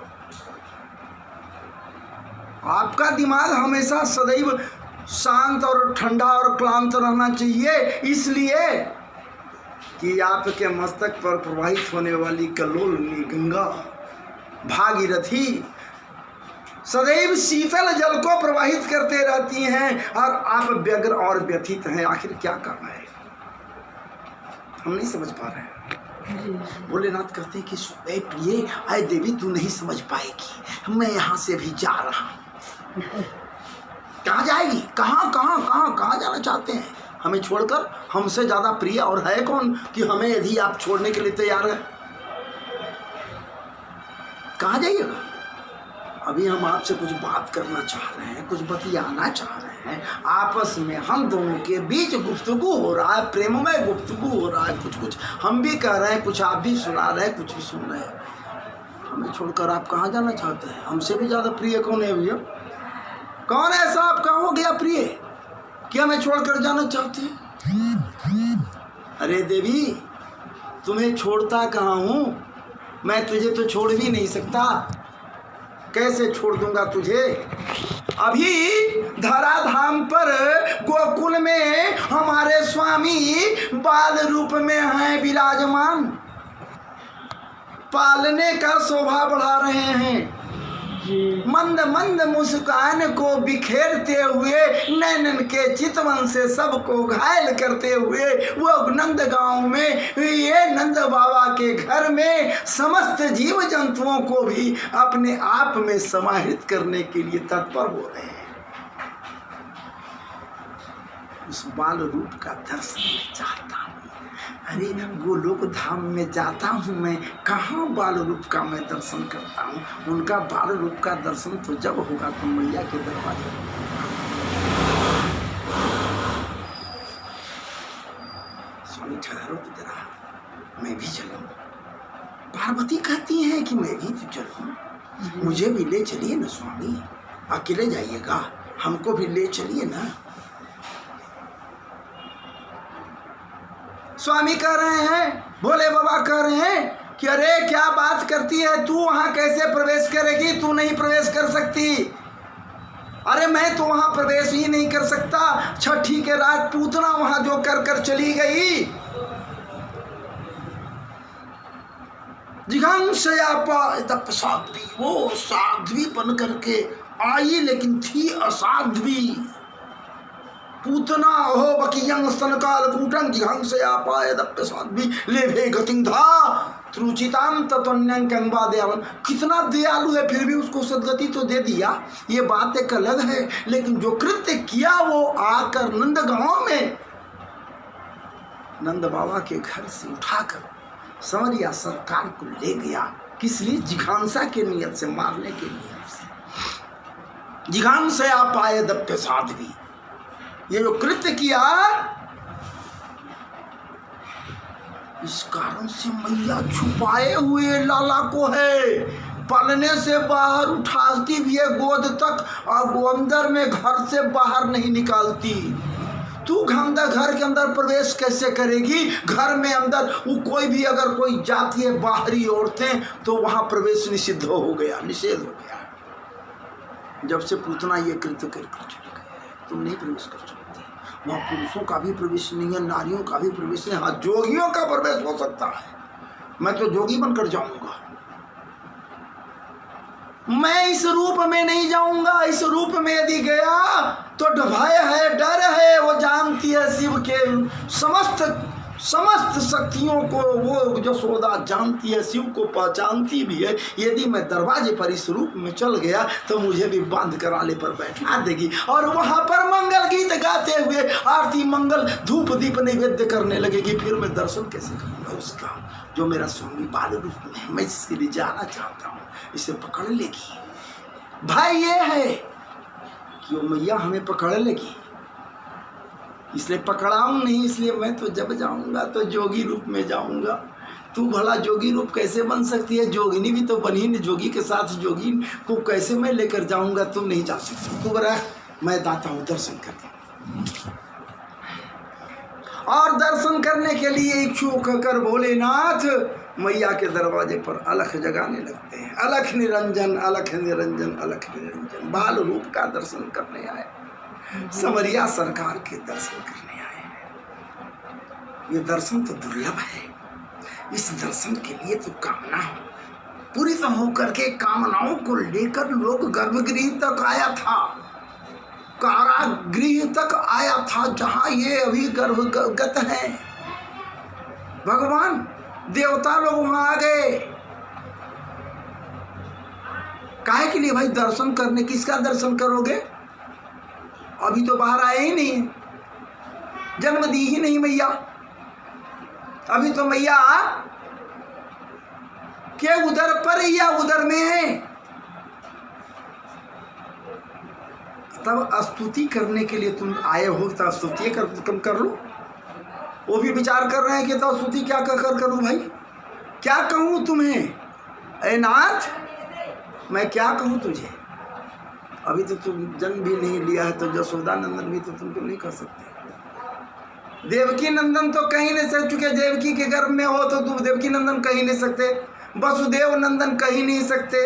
आपका दिमाग हमेशा सदैव शांत और ठंडा और क्लांत रहना चाहिए, इसलिए कि आपके मस्तक पर प्रवाहित होने वाली कल्लोलिनी गंगा भागीरथी सदैव शीतल जल को प्रवाहित करते रहती हैं और आप व्यग्र और व्यथित हैं। आखिर क्या करना है, हम नहीं समझ पा रहे हैं। भोलेनाथ कहते हैं कि प्रिय आय देवी, तू नहीं समझ पाएगी, मैं यहाँ से भी जा रहा हूँ। कहाँ जाएगी? कहाँ जाना चाहते हैं? हमें छोड़कर? हमसे ज़्यादा प्रिय और है कौन कि हमें यदि आप छोड़ने के लिए तैयार हैं? कहाँ जाइएगा? अभी हम आपसे कुछ बात करना चाह रहे हैं, कुछ बतियाना चाह रहे हैं। आपस में हम दोनों के बीच गुफ्तगू हो रहा है, प्रेममय गुफ्तगू हो रहा है। कुछ हम भी कह रहे हैं, कुछ आप भी सुना रहे हैं, कुछ भी सुन रहे हैं। हमें छोड़कर आप कहाँ जाना चाहते हैं? हमसे भी ज़्यादा प्रिय कौन है भैया? कौन ऐसा आपका हो गया प्रिय कि हमें छोड़कर जाना चाहते हैं? अरे देवी, तुम्हें छोड़ता कहाँ हूँ मैं? तुझे तो छोड़ भी नहीं सकता। कैसे छोड़ दूंगा तुझे? अभी धराधाम पर गोकुल में हमारे स्वामी बाल रूप में हैं विराजमान, पालने का शोभा बढ़ा रहे हैं। मंद मंद मुस्कान को बिखेरते हुए, नैनन के चितवन से सबको घायल करते हुए वो नंद गांव में, ये नंद बाबा के घर में समस्त जीव जंतुओं को भी अपने आप में समाहित करने के लिए तत्पर हो रहे हैं। उस बाल रूप का दर्शन चाहता हूँ। अरे गोलोक धाम में जाता हूँ मैं, कहाँ बाल रूप का मैं दर्शन करता हूँ? उनका बाल रूप का दर्शन तो जब होगा तो मैया के दरवाजे में। स्वामी ठहरो तो जरा, मैं भी चलूँ। पार्वती कहती है कि मैं भी तो चलूँ, मुझे भी ले चलिए ना स्वामी। अकेले जाइएगा, हमको भी ले चलिए ना। स्वामी कह रहे हैं, भोले बाबा कह रहे हैं कि अरे क्या बात करती है तू, वहाँ कैसे प्रवेश करेगी? तू नहीं प्रवेश कर सकती। अरे मैं तो वहाँ प्रवेश ही नहीं कर सकता। छठी के रात पूतना वहाँ जो कर कर चली गई, वो साध्वी बन करके आई, लेकिन थी असाध्वी। पूतना हो बकियंग स्तनकाल कूटंग जिघंसया पाए दप्प साध्वी लेभे गतिं धा त्रुचिताम तत्वन्यं कंबा दयावन। कितना दयालु है, फिर भी उसको सदगति तो दे दिया। ये बात एक अलग है, लेकिन जो कृत्य किया वो आकर नंद गांव में नंद बाबा के घर से उठाकर संवरिया सरकार को ले गया। किस लिए? जिघांसा के नियत से, मारने के नियत से। जिघांसया पाए दप्प साध्वी, ये जो कृत्य किया, इस कारण से मैया छुपाए हुए लाला को है, पालने से बाहर उठाती भी है गोद तक, और गोंदर में घर से बाहर नहीं निकालती। तू घर के अंदर प्रवेश कैसे करेगी? घर में अंदर वो कोई भी अगर कोई जाती है बाहरी औरतें तो वहां प्रवेश निषिद्ध हो गया, निषेध हो गया। जब से पूतना ये कृत्य कर चुके तुम नहीं प्रवेश कर सकते। वहाँ पुरुषों का भी प्रवेश नहीं है, नारियों का भी प्रवेश नहीं। हाँ, जोगियों का प्रवेश हो सकता है। मैं तो जोगी बनकर जाऊंगा, मैं इस रूप में नहीं जाऊंगा। इस रूप में यदि गया तो भय है, डर है। वो जानती है शिव के समस्त शक्तियों को, वो यशोदा जानती है, शिव को पहचानती भी है। यदि मैं दरवाजे पर इस रूप में चल गया तो मुझे भी बांध कर आले पर बैठा देगी और वहां पर मंगल गीत गाते हुए आरती मंगल धूप दीप नैवेद्य करने लगेगी। फिर मैं दर्शन कैसे करूंगा उसका, जो मेरा स्वामी बाल रूप में है। मैं इसके लिए जाना चाहता हूँ, इसे पकड़ लेगी। भाई ये है कि वो मैया हमें पकड़ लेगी, इसलिए पकड़ाऊं नहीं। इसलिए मैं तो जब जाऊंगा तो जोगी रूप में जाऊंगा। तू भला जोगी रूप कैसे बन सकती है? जोगिनी भी तो बनी नहीं, जोगी के साथ जोगी को कैसे मैं लेकर जाऊंगा? तुम नहीं जा सकती। तू बड़ा, मैं दाता हूँ, दर्शन करके। और दर्शन करने के लिए इच्छुक होकर भोलेनाथ मैया के दरवाजे पर अलख जगाने लगते हैं। अलख निरंजन, अलख निरंजन, अलख निरंजन। बाल रूप का दर्शन करने आए, समरिया सरकार के दर्शन करने आए हैं। ये दर्शन तो दुर्लभ है। इस दर्शन के लिए तो कामना पूरी तो होकर के कामनाओं को लेकर लोग गर्भगृह तक आया था, कारागृह तक आया था, जहां ये अभी गर्भगत है। भगवान देवता लोग वहां आ गए। काहे के लिए भाई? दर्शन करने। किसका दर्शन करोगे? अभी तो बाहर आए ही नहीं, जन्म दी ही नहीं मैया। अभी तो मैया के उधर पर या उधर में है। तब स्तुति करने के लिए तुम आए हो, तो स्तुति कम कर लो। वो भी विचार कर रहे हैं कि तो स्तुति क्या कर करूं भाई, क्या कहूं तुम्हें? ऐ नाथ, मैं क्या कहूं तुझे? अभी तो तुम जन्म भी नहीं लिया है, तो यशोदा नंदन भी तो तुमको नहीं कर सकते। देवकी नंदन तो कहीं नहीं सक चुके। देवकी के गर्भ में हो तो तुम देवकी नंदन कहीं नहीं सकते, वसुदेव नंदन कहीं नहीं सकते,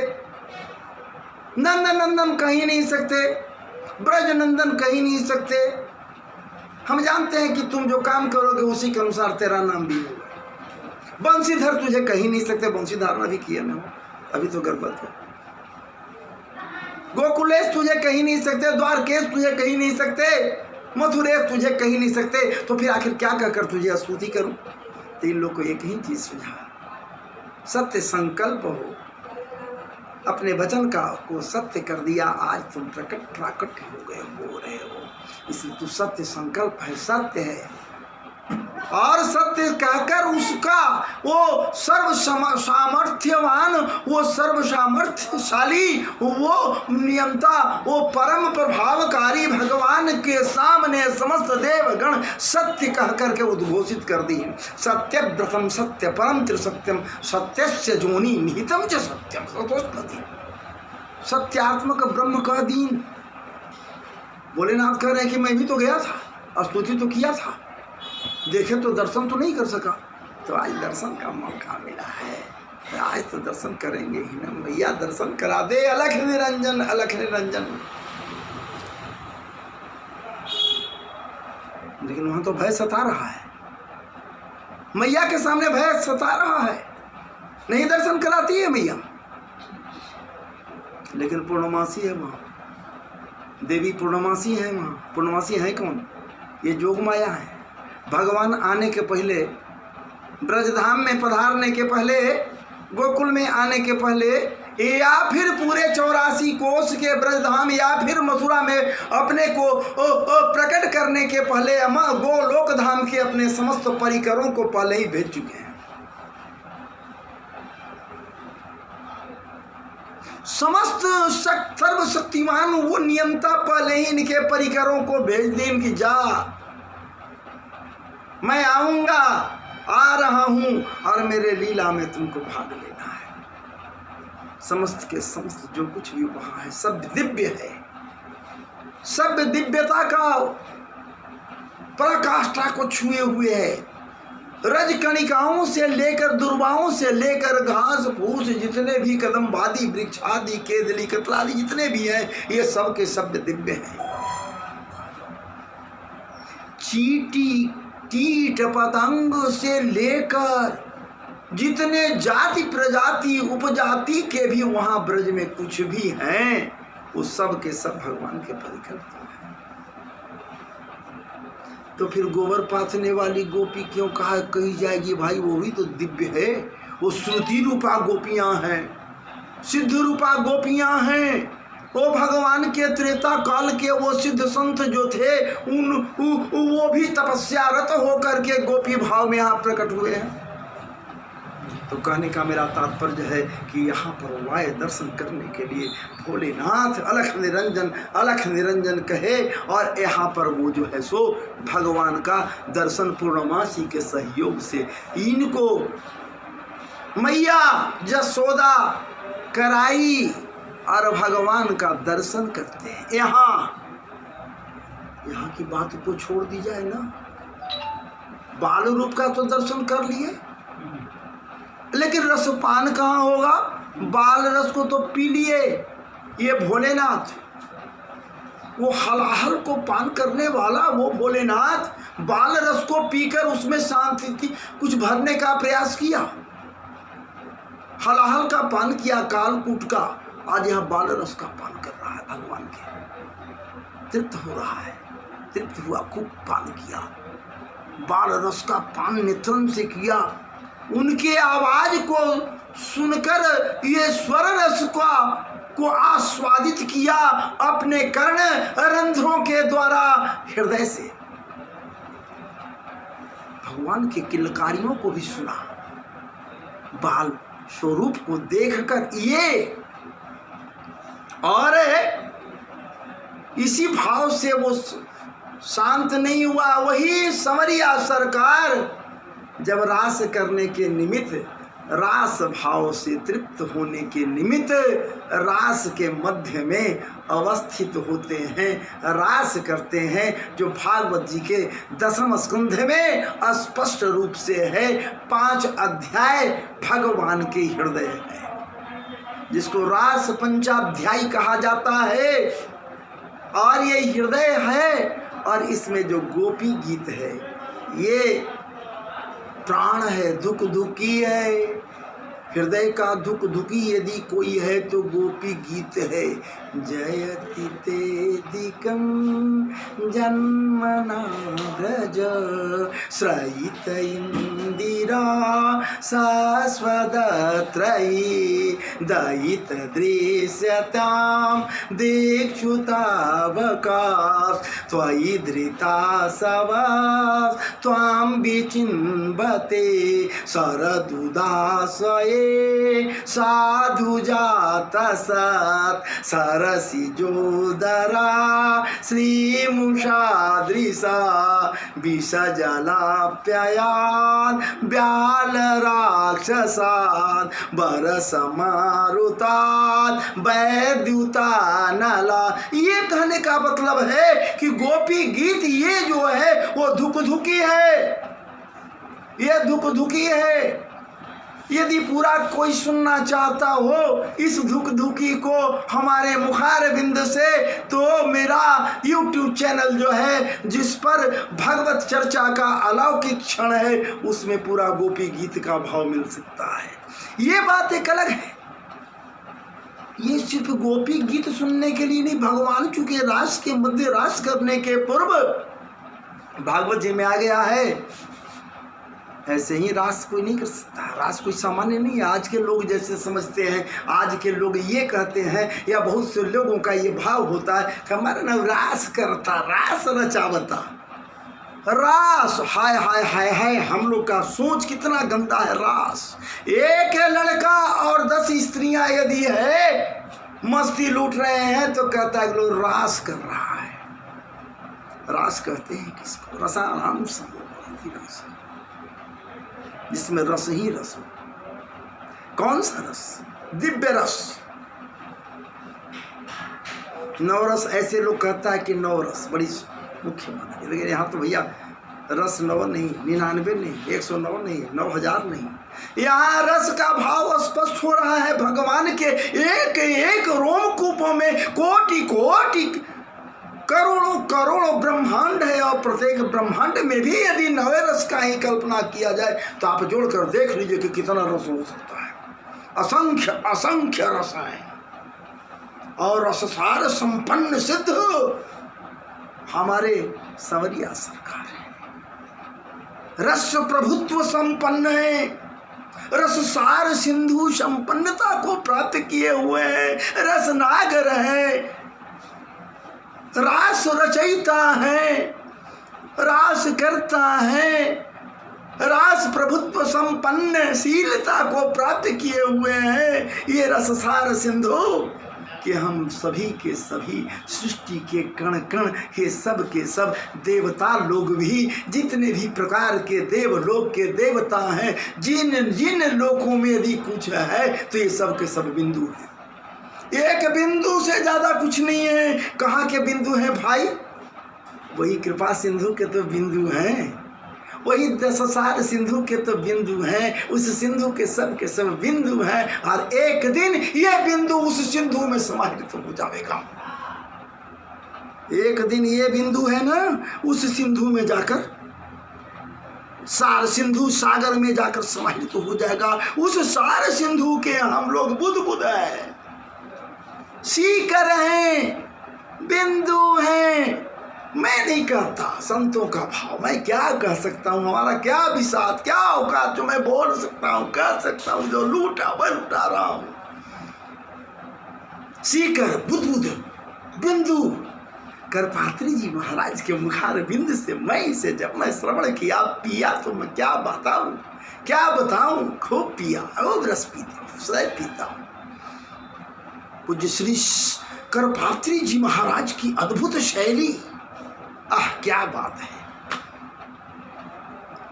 नंद नंदन कहीं नहीं सकते, ब्रज नंदन कहीं नहीं सकते। हम जानते हैं कि तुम जो काम करोगे उसी के अनुसार तेरा नाम भी होगा। बंशीधर तुझे कहीं नहीं सकते, बंशी धारणा भी किया ना हो, अभी तो गर्भवत है। गोकुलेश तुझे कहीं नहीं सकते, द्वारकेश तुझे कहीं नहीं सकते, मथुरेश तुझे कहीं नहीं सकते। तो फिर आखिर क्या कर तुझे स्तुति करूं? तो इन लोग को एक ही चीज सुझा, सत्य संकल्प हो। अपने वचन का को सत्य कर दिया। आज तुम प्राकट हो गए, हो रहे हो, इसलिए तू सत्य संकल्प है, सत्य है। और सत्य कहकर उसका वो सर्व सामर्थ्यवान, वो सर्व सामर्थ्यशाली, वो नियंता, वो परम प्रभावकारी भगवान के सामने समस्त देवगण सत्य कह करके उद्घोषित कर दी। सत्य व्रतम सत्य परम त्रिसत्यम सत्यस्य जोनि निहितम च सत्यम सतोष्पति। सत्यात्मक ब्रह्म का दीन। भोलेनाथ कह रहे हैं कि मैं भी तो गया था, स्तुति तो किया था, देखे तो दर्शन तो नहीं कर सका। तो आज दर्शन का मौका मिला है, तो आज तो दर्शन करेंगे ही ना। मैया दर्शन करा दे। अलख निरंजन, अलख निरंजन। लेकिन वहां तो भय सता रहा है, मैया के सामने भय सता रहा है, नहीं दर्शन कराती है मैया। लेकिन पूर्णमासी है वहां, देवी पूर्णमासी है वहां। पूर्णमासी है कौन? ये जोग माया है। भगवान आने के पहले, ब्रजधाम में पधारने के पहले, गोकुल में आने के पहले, या फिर पूरे 84 कोस के ब्रजधाम या फिर मथुरा में अपने को प्रकट करने के पहले गोलोक धाम के अपने समस्त परिकरों को पहले ही भेज चुके हैं। समस्त सर्वशक्तिमान वो नियंता पहले ही इनके परिकरों को भेज दे इनकी जा, मैं आऊंगा, आ रहा हूं और मेरे लीला में तुमको भाग लेना है। समस्त के समस्त जो कुछ भी वहां है सब दिव्य है, सब दिव्यता का पराकाष्ठा को छुए हुए है। रज कणिकाओं से लेकर दुर्वाओं से लेकर घास फूस जितने भी कदम वादी वृक्ष आदि केदली कतलादि जितने भी हैं, ये सब के सब दिव्य हैं। चीटी कीट पतंग से लेकर जितने जाति प्रजाति उपजाति के भी वहां ब्रज में कुछ भी हैं, वो सब के सब भगवान के परिकर्ता हैं। तो फिर गोबर पाथने वाली गोपी क्यों कही जाएगी? भाई वो भी तो दिव्य है, वो श्रुति रूपा गोपियां हैं, सिद्ध रूपा गोपियां हैं। वो भगवान के त्रेता काल के वो सिद्ध संत जो थे वो भी तपस्यारत होकर के गोपी भाव में यहाँ प्रकट हुए हैं। तो कहने का मेरा तात्पर्य है कि यहाँ पर वाय दर्शन करने के लिए भोलेनाथ अलख निरंजन कहे, और यहाँ पर वो जो है सो भगवान का दर्शन पूर्णमासी के सहयोग से इनको मैया जसोदा कराई और भगवान का दर्शन करते हैं। यहाँ की बात को छोड़ दी जाए ना, बाल रूप का तो दर्शन कर लिए, लेकिन रसपान कहाँ होगा? बाल रस को तो पी लिए ये भोलेनाथ, वो हलाहल को पान करने वाला वो भोलेनाथ बाल रस को पीकर उसमें शांति कुछ भरने का प्रयास किया, हलाहल का पान किया, कालकूट का, आज यह बाल रस का पान कर रहा है। भगवान के तृप्त हो रहा है, तृप्त हुआ, खूब पान किया, बाल रस का पान नेत्रन से किया। उनके आवाज को सुनकर ये स्वर रस को आस्वादित किया अपने कर्ण रंध्रों के द्वारा हृदय से। भगवान के किलकारियों को भी सुना, बाल स्वरूप को देखकर ये, और इसी भाव से वो शांत नहीं हुआ। वही संवरिया सरकार जब रास करने के निमित्त, रास भाव से तृप्त होने के निमित्त रास के मध्य में अवस्थित होते हैं, रास करते हैं, जो भागवत जी के 10वें स्कंध में स्पष्ट रूप से है। 5 अध्याय भगवान के हृदय है, जिसको रास पंचाध्यायी कहा जाता है, और ये हृदय है। और इसमें जो गोपी गीत है ये प्राण है, दुख दुखी है, हृदय का दुख दुखी यदि कोई है तो गोपी गीत है। जयति तेदिकं जन्मना व्रज श्रयित इंदिरा शाश्वतत्रयी दयित दृश्यतां दीक्षुतावकाश त्वयि धृता सवास त्वां विचिन्वते शरदुदासये साधु जात सत् सरसिजोदरा श्रीमुषादृशा विषजलाप्ययान् व्यालराक्षसान् बरसमारुतान् वैद्युतानला। ये कहने का मतलब है कि गोपी गीत ये जो है वो दुख दुखी है, ये दुख दुखी है। यदि पूरा कोई सुनना चाहता हो इस दुख दुखी को हमारे मुखार बिंद से, तो मेरा YouTube चैनल जो है जिस पर भगवत चर्चा का अलौकिक क्षण है, उसमें पूरा गोपी गीत का भाव मिल सकता है। ये बात एक अलग है, ये सिर्फ गोपी गीत सुनने के लिए नहीं, भगवान चूंकि रास के मध्य रास करने के पूर्व भागवत जी में आ गया है, ऐसे ही रास कोई नहीं कर सकता। रास कोई सामान्य नहीं है। आज के लोग जैसे समझते हैं, आज के लोग ये कहते हैं, या बहुत से लोगों का ये भाव होता है कि हमारा ना रास करता, रास रचावता, रास, हाय हाय हाय हाय, हम लोग का सोच कितना गंदा है। रास, एक लड़का और 10 स्त्रियां यदि है मस्ती लूट रहे हैं तो कहता है कि लोग रास कर रहा है। रास कहते हैं किसको? रसानाम समूह, जिसमें रस ही रस हो। कौन सा रस? दिव्य रस। नवरस, ऐसे लोग कहता है कि नवरस बड़ी मुख्य माना, लेकिन यहाँ तो भैया रस 9 नहीं, 99 नहीं, 109 नहीं, 9000 नहीं। यहाँ रस का भाव स्पष्ट हो रहा है। भगवान के एक एक रोमकूपों में कोटि कोटि करोड़ों करोड़ों ब्रह्मांड है, और प्रत्येक ब्रह्मांड में भी यदि 9 रस का ही कल्पना किया जाए तो आप जोड़कर देख लीजिए कि कितना रस हो सकता है। असंख्य असंख्य रस हैं, और रससार संपन्न सिद्ध हमारे संवरिया सरकार है। रस प्रभुत्व संपन्न है, रससार सिंधु संपन्नता को प्राप्त किए हुए हैं, रस नागर है, रास रचयिता है, रास करता है, रास प्रभुत्व संपन्न शीलता को प्राप्त किए हुए हैं। ये रससार सिंधु कि हम सभी के सभी सृष्टि के कण कण ये सब के सब देवता लोग भी, जितने भी प्रकार के देवलोक के देवता हैं, जिन जिन लोकों में यदि कुछ है तो ये सब के सब बिंदु हैं। एक बिंदु से ज्यादा कुछ नहीं है। कहाँ के बिंदु हैं भाई? वही कृपा सिंधु के तो बिंदु हैं, वही दशसार सिंधु के तो बिंदु हैं, उस सिंधु के सब बिंदु हैं, और एक दिन ये बिंदु उस सिंधु में समाहित हो जाएगा। एक दिन ये बिंदु है ना, उस सिंधु में जाकर सार सिंधु सागर में जाकर समाहित हो जाएगा। उस सार सिंधु के हम लोग बुद्ध है, सीकर हैं, बिंदु हैं। मैं नहीं कहता संतों का भाव, मैं क्या कह सकता हूँ, हमारा क्या विसात, क्या औकात जो मैं बोल सकता हूँ, कह सकता हूँ, जो लूटा वह लुटा रहा हूँ। सीकर बुद्ध बिंदु करपात्री जी महाराज के मुखार बिंद से मैं इसे जब मैं श्रवण किया पिया तो मैं क्या बताऊं, खूब पिया, खूब रस पीता हूँ। पूज्य श्री करपात्री जी महाराज की अद्भुत शैली, आह क्या बात है।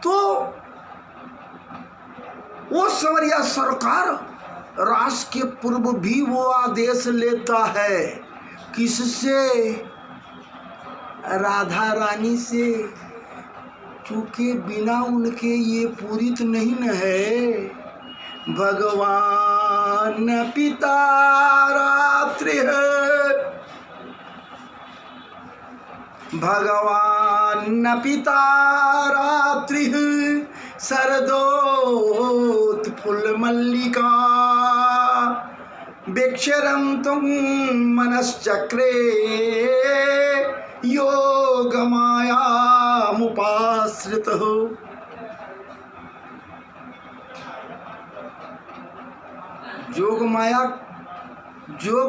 तो वो संवरिया सरकार रास के पूर्व भी वो आदेश लेता है, किससे? राधा रानी से, चूंकि बिना उनके ये पूरित नहीं न है। भगवान पिता रात्रि है, भगवान पिता रात्रि शरदोत फुल मल्लिका भिक्षरन्तुं मनश्चक्रे योग मायामुपाश्रित हो। जोग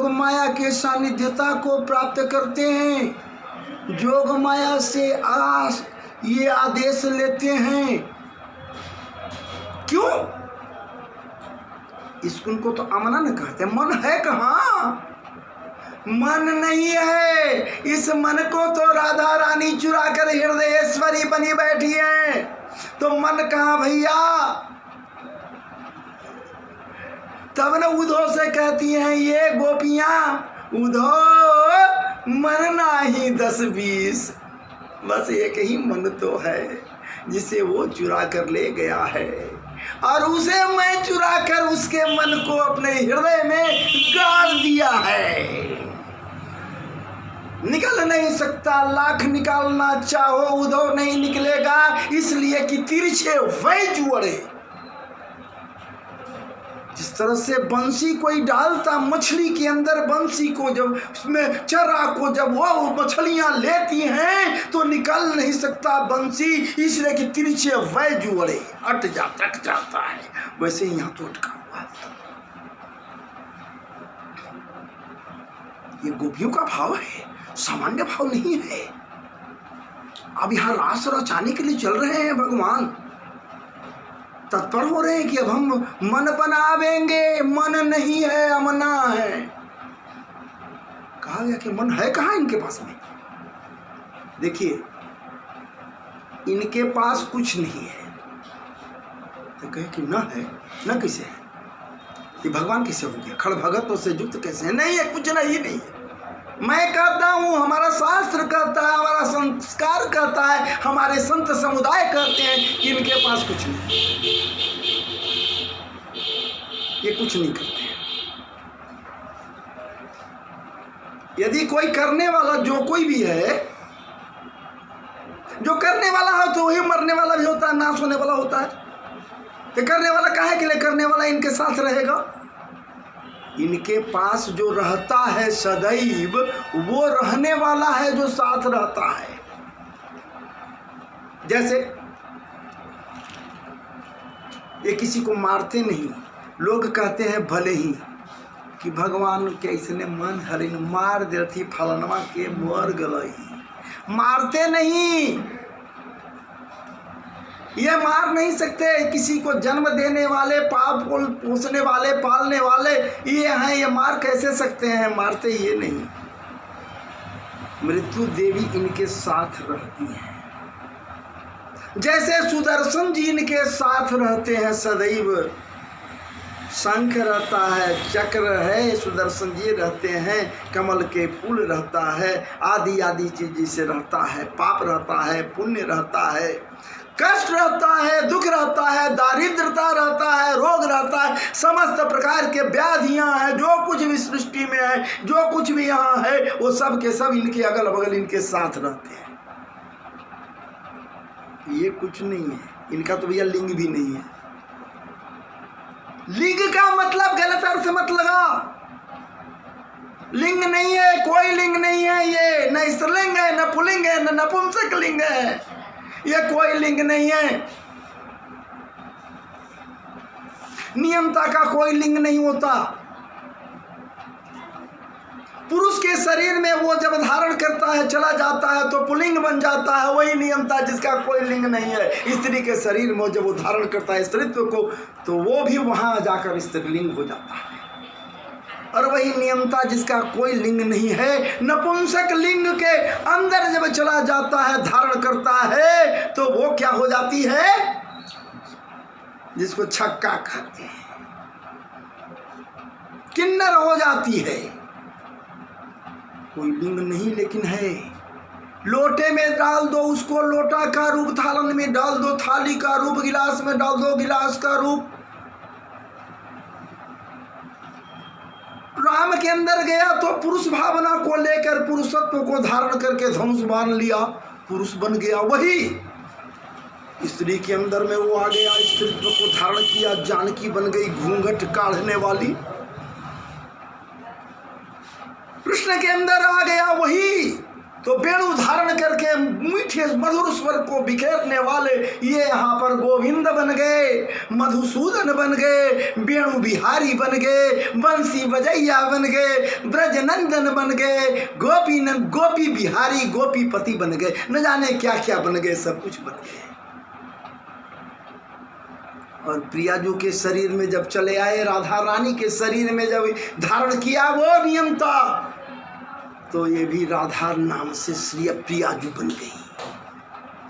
माया के सानिध्यता को प्राप्त करते हैं, जोग माया से ये आदेश लेते हैं। क्यों? इसको तो अमनन कहते। मन है कहाँ? मन नहीं है। इस मन को तो राधा रानी चुरा कर हृदयेश्वरी बनी बैठी है, तो मन कहाँ भैया? तब न उधो से कहती हैं ये गोपियां, उधो मन नाही 10-20, बस एक ही मन तो है जिसे वो चुरा कर ले गया है, और उसे मैं चुरा कर उसके मन को अपने हृदय में गाड़ दिया है। निकल नहीं सकता, लाख निकालना चाहो उधो नहीं निकलेगा, इसलिए कि तिरछे वही जुड़े। जिस तरह से बंसी कोई डालता मछली के अंदर, बंसी को जब उसमें चरा को जब वो मछलियां लेती हैं तो निकल नहीं सकता बंसी, इसलिए कि तिरछे वह जुड़े अट जाता है। वैसे यहाँ तो अटका हुआ है। ये गोपियों का भाव है, सामान्य भाव नहीं है। अब यहाँ रास रचाने के लिए चल रहे हैं भगवान, तत्पर हो रहे हैं कि अब हम मन बनावेंगे। मन नहीं है, अमना है। कहा गया कि मन है कहाँ इनके पास में? देखिए, इनके पास कुछ नहीं है तो कहे कि न है, न कैसे है? ये भगवान कैसे हो गया? खड़ भगतों से युक्त कैसे है? नहीं है, कुछ नहीं है। मैं कहता हूँ, हमारा शास्त्र कहता है, हमारा संस्कार कहता है, हमारे संत समुदाय कहते हैं कि इनके पास कुछ नहीं, ये कुछ नहीं करते। यदि कोई करने वाला, जो कोई भी है, जो करने वाला है तो वही मरने वाला भी होता है, नाश होने वाला होता है। तो करने वाला काहे के लिए करने वाला इनके साथ रहेगा? इनके पास जो रहता है सदैव, वो रहने वाला है जो साथ रहता है। जैसे ये किसी को मारते नहीं, लोग कहते हैं भले ही कि भगवान के इसने मन हरिन मार देती फलनवा के मर गई, मारते नहीं, ये मार नहीं सकते। किसी को जन्म देने वाले, पाप को पोसने वाले, पालने वाले ये हैं, ये मार कैसे सकते हैं? मारते ये नहीं। मृत्यु देवी इनके साथ रहती है, जैसे सुदर्शन जी इनके साथ रहते हैं सदैव। शंख रहता है, चक्र है, सुदर्शन जी रहते हैं, कमल के फूल रहता है, आदि आदि चीज से रहता है, पाप रहता है, पुण्य रहता है, कष्ट रहता है, दुख रहता है, दारिद्रता रहता है, रोग रहता है, समस्त प्रकार के व्याधियां हैं, जो कुछ भी सृष्टि में है, जो कुछ भी यहाँ है, वो सब के सब इनके अगल बगल इनके साथ रहते हैं। ये कुछ नहीं है, इनका तो भैया लिंग भी नहीं है। लिंग का मतलब गलत अर्थ मत लगा, लिंग नहीं है, कोई लिंग नहीं है ये, न स्त्रीलिंग है, न पुल्लिंग है, न नपुंसक लिंग है, ये कोई लिंग नहीं है। नियमता का कोई लिंग नहीं होता। पुरुष के शरीर में वो जब धारण करता है, चला जाता है तो पुल्लिंग बन जाता है, वही नियमता जिसका कोई लिंग नहीं है। स्त्री के शरीर में जब वो धारण करता है स्त्रीत्व को, तो वो भी वहां जाकर स्त्रीलिंग हो जाता है। और वही नियमता जिसका कोई लिंग नहीं है, नपुंसक लिंग के अंदर जब चला जाता है, धारण करता है, तो वो क्या हो जाती है? जिसको छक्का कहते हैं, किन्नर हो जाती है। कोई लिंग नहीं लेकिन है। लोटे में डाल दो उसको, लोटा का रूप, थालन में डाल दो थाली का रूप, गिलास में डाल दो गिलास का रूप। राम के अंदर गया तो पुरुष भावना को लेकर, पुरुषत्व को धारण करके धनुष बांध लिया, पुरुष बन गया। वही स्त्री के अंदर में वो आ गया, स्त्रीत्व को धारण किया, जानकी बन गई, घूंघट काढ़ने वाली। कृष्ण के अंदर आ गया वही, तो वेणु धारण करके मीठे मधुर स्वर को बिखेरने वाले ये यहाँ पर गोविंद बन गए, मधुसूदन बन गए, वेणु बिहारी बन गए, बंसी बजैया बन गए, ब्रजनंदन बन गए, गोपी बिहारी, गोपीपति बन गए, न जाने क्या क्या बन गए, सब कुछ बन गए। और प्रियाजू के शरीर में जब चले आए, राधा रानी के शरीर में जब धारण किया वो नियमता, तो ये भी राधा नाम से श्री प्रियाजू बन गई,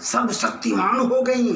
सब शक्तिमान हो गई।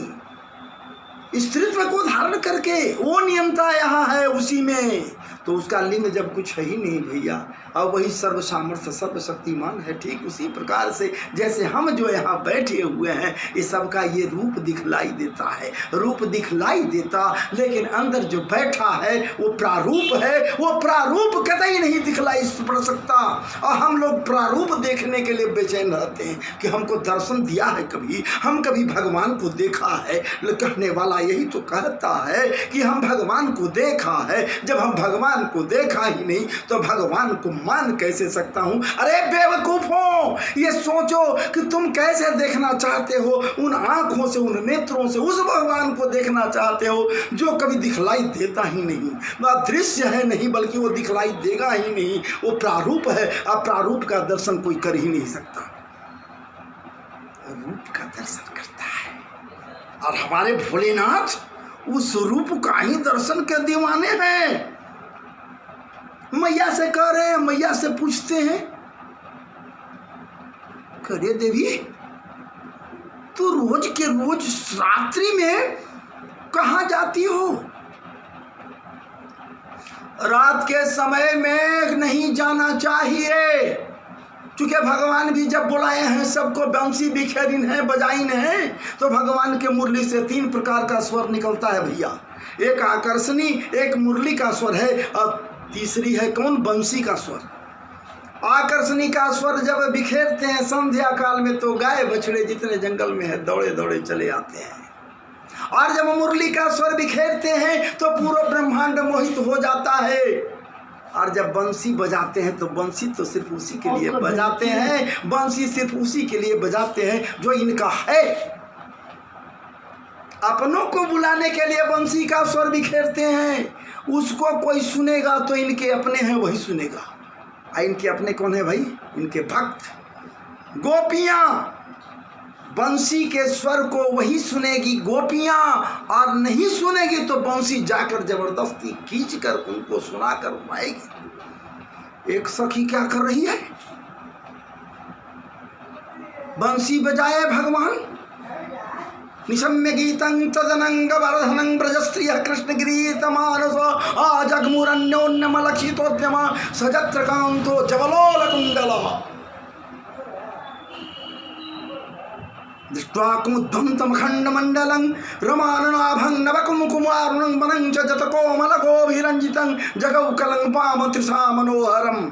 स्त्रीत्व को धारण करके वो नियमता यहाँ है उसी में, तो उसका लिंग जब कुछ है ही नहीं भैया, अब वही सर्व सामर्थ्य सर्व शक्तिमान है। ठीक उसी प्रकार से जैसे हम जो यहाँ बैठे हुए हैं, ये सबका ये रूप दिखलाई देता है, रूप दिखलाई देता, लेकिन अंदर जो बैठा है वो प्रारूप है, वो प्रारूप कतई नहीं दिखलाई पड़ सकता। और हम लोग प्रारूप देखने के लिए बेचैन रहते हैं कि हमको दर्शन दिया है कभी, हम कभी भगवान को देखा है। कहने वाला यही तो कहता है कि हम भगवान को देखा है। जब हम भगवान को देखा ही नहीं तो भगवान को मान कैसे सकता हूं? अरे बेवकूफों, ये सोचो कि तुम कैसे देखना चाहते हो, उन आंखों से, उन नेत्रों से उस भगवान को देखना चाहते हो जो कभी दिखलाई देता ही नहीं। वह दृश्य है नहीं, बल्कि वो दिखलाई देगा ही नहीं, वो प्रारूप है। अब प्रारूप का दर्शन कोई कर ही नहीं सकता, रूप का दर्शन करता है। और हमारे भोलेनाथ उस रूप का ही दर्शन के दीवाने हैं। मैया से कह रहे हैं, मैया से पूछते हैं, करे देवी तू रोज के रोज रात्रि में कहाँ जाती हो? रात के समय में नहीं जाना चाहिए, चूंकि भगवान भी जब बुलाए हैं सबको बंसी बिखेरिन है बजाइन है, तो भगवान के मुरली से 3 प्रकार का स्वर निकलता है भैया। एक आकर्षणी, एक मुरली का स्वर है, और तीसरी है कौन? बंसी का स्वर। आकर्षणी का स्वर जब बिखेरते हैं संध्या काल में, तो गाय बछड़े जितने जंगल में है दौड़े दौड़े चले आते हैं। और जब मुरली का स्वर बिखेरते हैं तो पूरा ब्रह्मांड मोहित हो जाता है। और जब बंसी बजाते हैं तो बंसी तो सिर्फ उसी के लिए बजाते हैं, बंसी सिर्फ उसी के लिए बजाते हैं जो इनका है। अपनों को बुलाने के लिए बंसी का स्वर बिखेरते हैं, उसको कोई सुनेगा तो इनके अपने हैं वही सुनेगा। इनके अपने कौन है भाई? इनके भक्त गोपियां। बंसी के स्वर को वही सुनेगी गोपियां, और नहीं सुनेगी तो बंसी जाकर जबरदस्ती खींचकर उनको सुनाकर उड़ाएगी। एक सखी क्या कर रही है? बंसी बजाए भगवान। निशम्य गीतं तदनंग वर्धनं ब्रजस्त्रिय कृष्ण गीत मानस आजगमुरन्योन्यमलक्षितोद्यम सजत्र कांतो जवलोल कुंडलः दृष्ट्वा कुमुद्भंतमखण्डमण्डलं रमाननाभं नवकुमुकुमारुणं वनं च जतकोमलगोभिरञ्जितं जगौकलं पामत्रिषा मनोहरम्।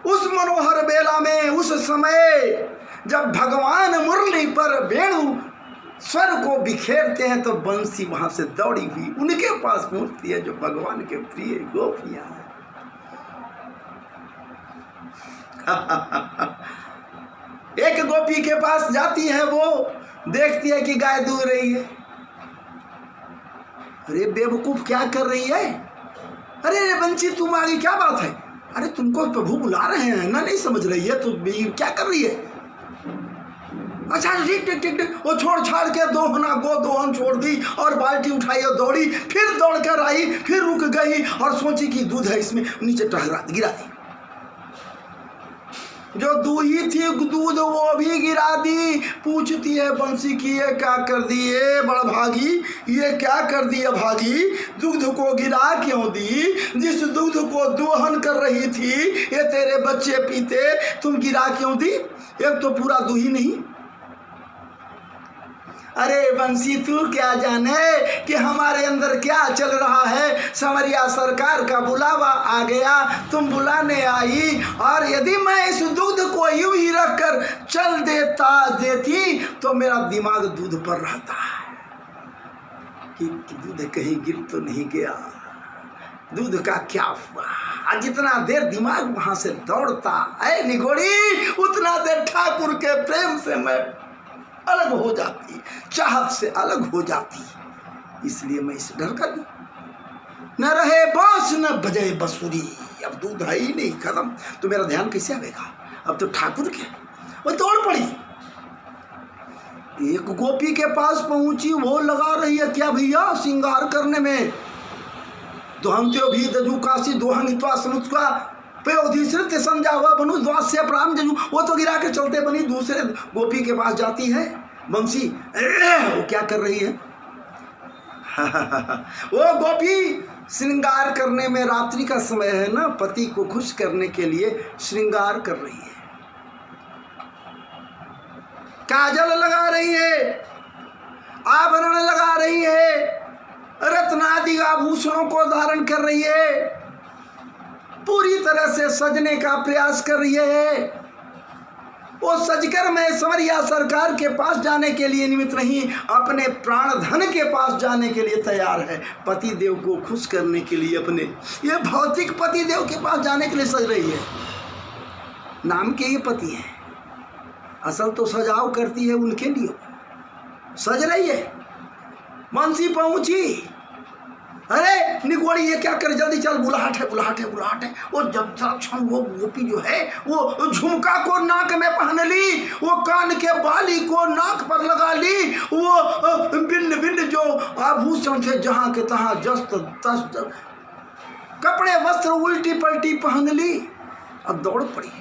उस मनोहर बेला में, उस समय जब भगवान मुरली पर वेणु स्वर को बिखेरते हैं, तो बंसी वहां से दौड़ी हुई उनके पास पहुंचती है जो भगवान के प्रिय गोपियां हैं। एक गोपी के पास जाती है, वो देखती है कि गाय दूह रही है। अरे बेवकूफ क्या कर रही है? अरे बंसी तुम आ गई, क्या बात है? अरे तुमको प्रभु बुला रहे हैं ना, नहीं समझ रही है? तुम क्या कर रही है? अच्छा ठीक ठीक ठीक ठीक। वो छोड़ छाड़ के दोहन छोड़ दी और बाल्टी उठाई और दौड़ी, फिर दौड़ कर आई, फिर रुक गई और सोची कि दूध है इसमें, नीचे गिरा दी। जो दूही थी दूध वो भी गिरा दी। पूछती है बंसी की ये क्या कर दी है बड़भागी, ये क्या कर दी है भागी? दूध को गिरा क्यों दी? जिस दूध को दोहन कर रही थी ये तेरे बच्चे पीते, तुम गिरा क्यों दी? एक तो पूरा दूही नहीं। अरे बंसी तू क्या जाने कि हमारे अंदर क्या चल रहा है। समरिया सरकार का बुलावा आ गया, तुम बुलाने आई, और यदि मैं इस दूध को यूं ही रखकर चल देती तो मेरा दिमाग दूध पर रहता है कि दूध कहीं गिर तो नहीं गया, दूध का क्या हुआ। जितना देर दिमाग वहां से दौड़ता है निगोड़ी, उतना देर ठाकुर के प्रेम से मैं अलग हो जाती, चाहत से अलग हो जाती। इसलिए मैं इस डर का न रहे बांस न बजे बंसुरी। अब दूध है ही नहीं, खत्म, तो मेरा ध्यान कैसे आएगा? अब तो ठाकुर के। वो दौड़ पड़ी, एक गोपी के पास पहुंची, वो लगा रही है क्या भैया श्रृंगार करने में। दोहंत्यो भी दजू काशी दोहंगित्वा समुत्वा पेयोधिश्रित संजावा बनु द्वास्य प्राम जजू। वो तो गिरा के चलते बनी, दूसरे गोपी के पास जाती है बंसी। वो क्या कर रही है? वो गोपी श्रृंगार करने में, रात्रि का समय है ना, पति को खुश करने के लिए श्रृंगार कर रही है। काजल लगा रही है, आभरण लगा रही है, रत्नादि आभूषणों को धारण कर रही है, पूरी तरह से सजने का प्रयास कर रही है। वो सजकर मैं समरिया सरकार के पास जाने के लिए निमित्त नहीं, अपने प्राण धन के पास जाने के लिए तैयार है। पति देव को खुश करने के लिए, अपने ये भौतिक पति देव के पास जाने के लिए सज रही है। नाम के ये पति है, असल तो सजाव करती है उनके लिए, सज रही है। बंसी पहुंची, अरे निगोड़ी ये क्या करे, जल्दी चल, बुलाहट है बुलाहट है बुलाहट है। वो जब क्षण वो गोपी जो है वो झुमका को नाक में पहन ली, वो कान के बाली को नाक पर लगा ली, वो भिन्न भिन्न जो आभूषण थे जहाँ के तहाँ जस्त तस्त कपड़े वस्त्र उल्टी पलटी पहन ली। अब दौड़ पड़ी,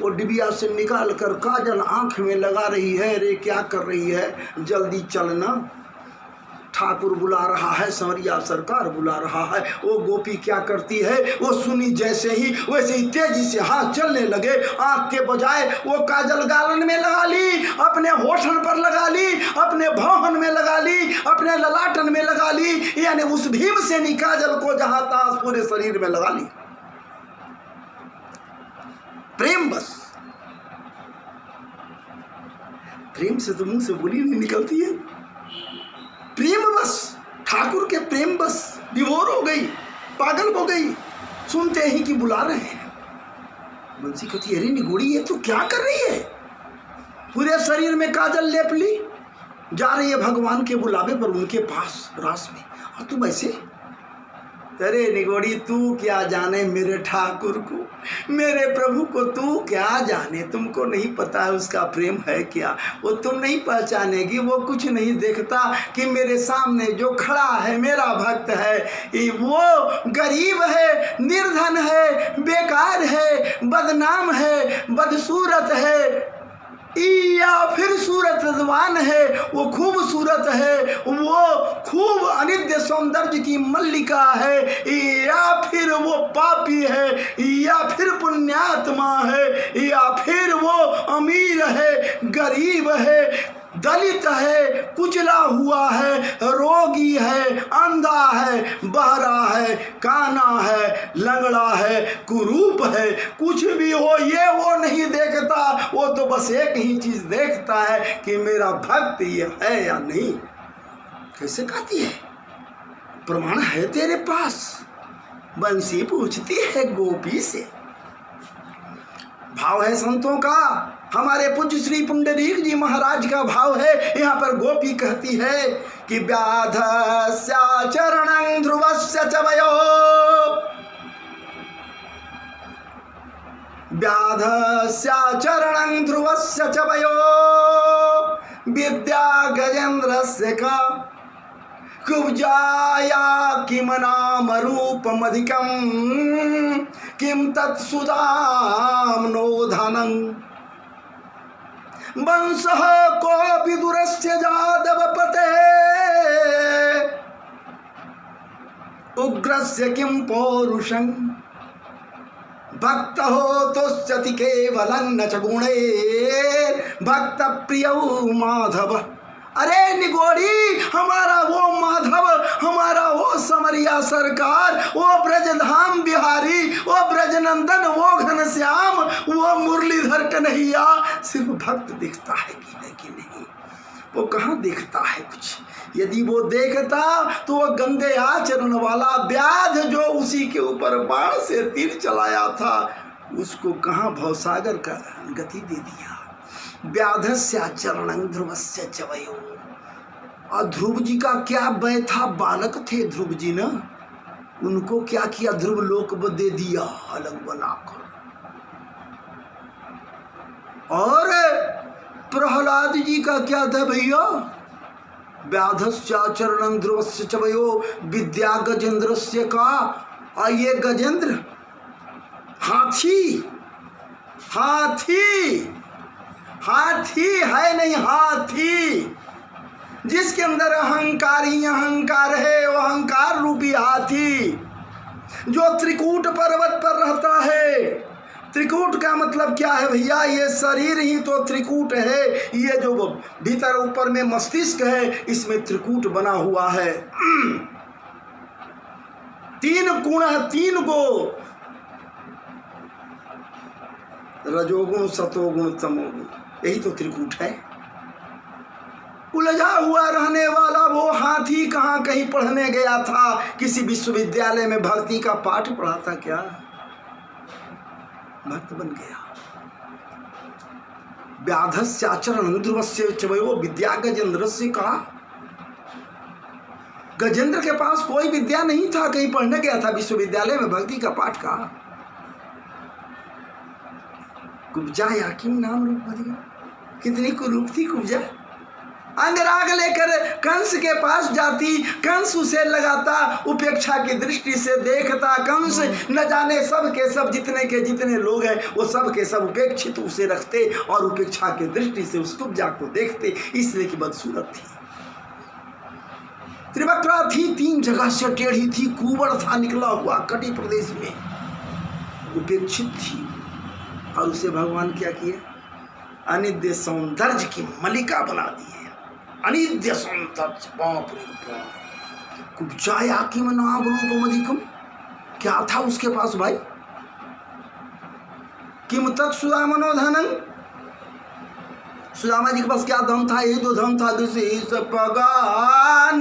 वो डिबिया से निकाल कर काजल आंख में लगा रही है। अरे क्या कर रही है, जल्दी चलना। ठाकुर बुला रहा है, संवरिया सरकार बुला रहा है। वो गोपी क्या करती है, वो सुनी जैसे ही वैसे ही तेजी से हाथ चलने लगे। आंख के बजाय वो काजल गालन में लगा ली, अपने होठन पर लगा ली, अपने भौहन में लगा ली, अपने ललाटन में लगा ली, यानी उस भीमसेनी काजल को जहां तहां पूरे शरीर में लगा ली। प्रेम बस, प्रेम से तो मुंह से बोली नहीं निकलती है। प्रेम बस, ठाकुर के प्रेम बस विभोर हो गई, पागल हो गई, सुनते ही कि बुला रहे हैं। बंसी कहती अरे निगोड़ी ये तो क्या कर रही है, पूरे शरीर में काजल लेप ली, जा रही है भगवान के बुलावे पर उनके पास रास में, और तुम ऐसे। अरे निगोड़ी तू क्या जाने मेरे ठाकुर को, मेरे प्रभु को तू क्या जाने, तुमको नहीं पता है उसका प्रेम है क्या, वो तुम नहीं पहचानेगी। वो कुछ नहीं देखता कि मेरे सामने जो खड़ा है मेरा भक्त है, वो गरीब है, निर्धन है, बेकार है, बदनाम है, बदसूरत है, या फिर सूरतवान है, वो खूबसूरत है, वो खूब अनित्य सौंदर्य की मल्लिका है, या फिर वो पापी है, या फिर पुण्यात्मा है, या फिर वो अमीर है, गरीब है, दलित है, कुचला हुआ है, रोगी है, अंधा है, बहरा है, काना है, लंगड़ा है, कुरूप है, कुछ भी हो ये वो नहीं देखता। वो तो बस एक ही चीज देखता है कि मेरा भक्त ये है या नहीं। कैसे कहती है, प्रमाण है तेरे पास? बंसी पूछती है गोपी से। भाव है संतों का, हमारे पूज्य श्री पुंडरीक जी महाराज का भाव है। यहाँ पर गोपी कहती है कि व्याधस्य चरणं ध्रुवस्य च वयो, व्याधस्य चरणं ध्रुवस्य च वयो, विद्या गजेन्द्रस्य का कुब्जाया किम नाम रूपमधिकं किम तत्सुदाम नो धनं, वंशः को विदुरस्य जादवपते, उग्रस्य किम पौरुषं, भक्त हो तुष्यति केवलं न च गुणे, भक्त प्रियो माधव। अरे निगोड़ी, हमारा वो माधव, हमारा वो समरिया सरकार, वो ब्रजधाम बिहारी, वो ब्रजनंदन, वो घनश्याम, वो मुरलीधर कन्हैया सिर्फ भक्त दिखता है कि नहीं? वो कहाँ दिखता है कुछ? यदि वो देखता तो वो गंदे आचरण वाला व्याध जो उसी के ऊपर बाण से तीर चलाया था, उसको कहाँ भवसागर का गति दे दिया। व्याधस्य चरणं ध्रुवस्य च वयो। और ध्रुव जी का क्या भय था, बालक थे ध्रुव जी ना, उनको क्या किया, ध्रुव लोक दे दिया अलग बनाकर। और प्रहलाद जी का क्या था भैया, व्याधस्य चरणं ध्रुवस्य च वयो, विद्या गजेंद्रस्य का। और ये गजेंद्र हाथी, हाथी हाथी है नहीं, हाथी जिसके अंदर अहंकार ही अहंकार है, वो अहंकार रूपी हाथी जो त्रिकूट पर्वत पर रहता है। त्रिकूट का मतलब क्या है भैया, ये शरीर ही तो त्रिकूट है। ये जो भीतर ऊपर में मस्तिष्क है, इसमें त्रिकूट बना हुआ है। तीन गुण है, तीन गो, रजोगुण, सतोगुण, तमोगुण, यही तो त्रिकूट है। उलझा हुआ रहने वाला वो हाथी कहाँ कहीं पढ़ने गया था, किसी विश्वविद्यालय में भक्ति का पाठ पढ़ा था क्या, भक्त बन गया। व्याधस्याचरणं ध्रुवस्य च वयो, विद्या गजेंद्रस्य का। गजेंद्र के पास कोई विद्या नहीं था, कहीं पढ़ने गया था विश्वविद्यालय में भक्ति का पाठ का। कुब्जा या किम नाम रूप अधिका, कितनी कुरूप थी कुब्जा। अंगराग लेकर कंस के पास जाती, कंस उसे लगाता, उपेक्षा की दृष्टि से देखता। कंस न जाने सब के सब जितने के जितने लोग हैं वो सब के सब उपेक्षित उसे रखते और उपेक्षा की दृष्टि से उस कुब्जा को देखते, इसलिए कि बदसूरत थी। त्रिवक्रा थी, 3 जगह से टेढ़ी थी, कुंवर था निकला हुआ कटी प्रदेश में, उपेक्षित थी। और उसे भगवान क्या किए? अनित्य सौंदर्य की मलिका बना दी है। अनित्य सौंदर्य, बाप रे बाप। कुब्जाया किम नाम रूपमधिकम, क्या था उसके पास भाई? किम तत् सुदामनो धनम, सुदामा जी के पास क्या धन था? यही तो धन था, विशेष पगान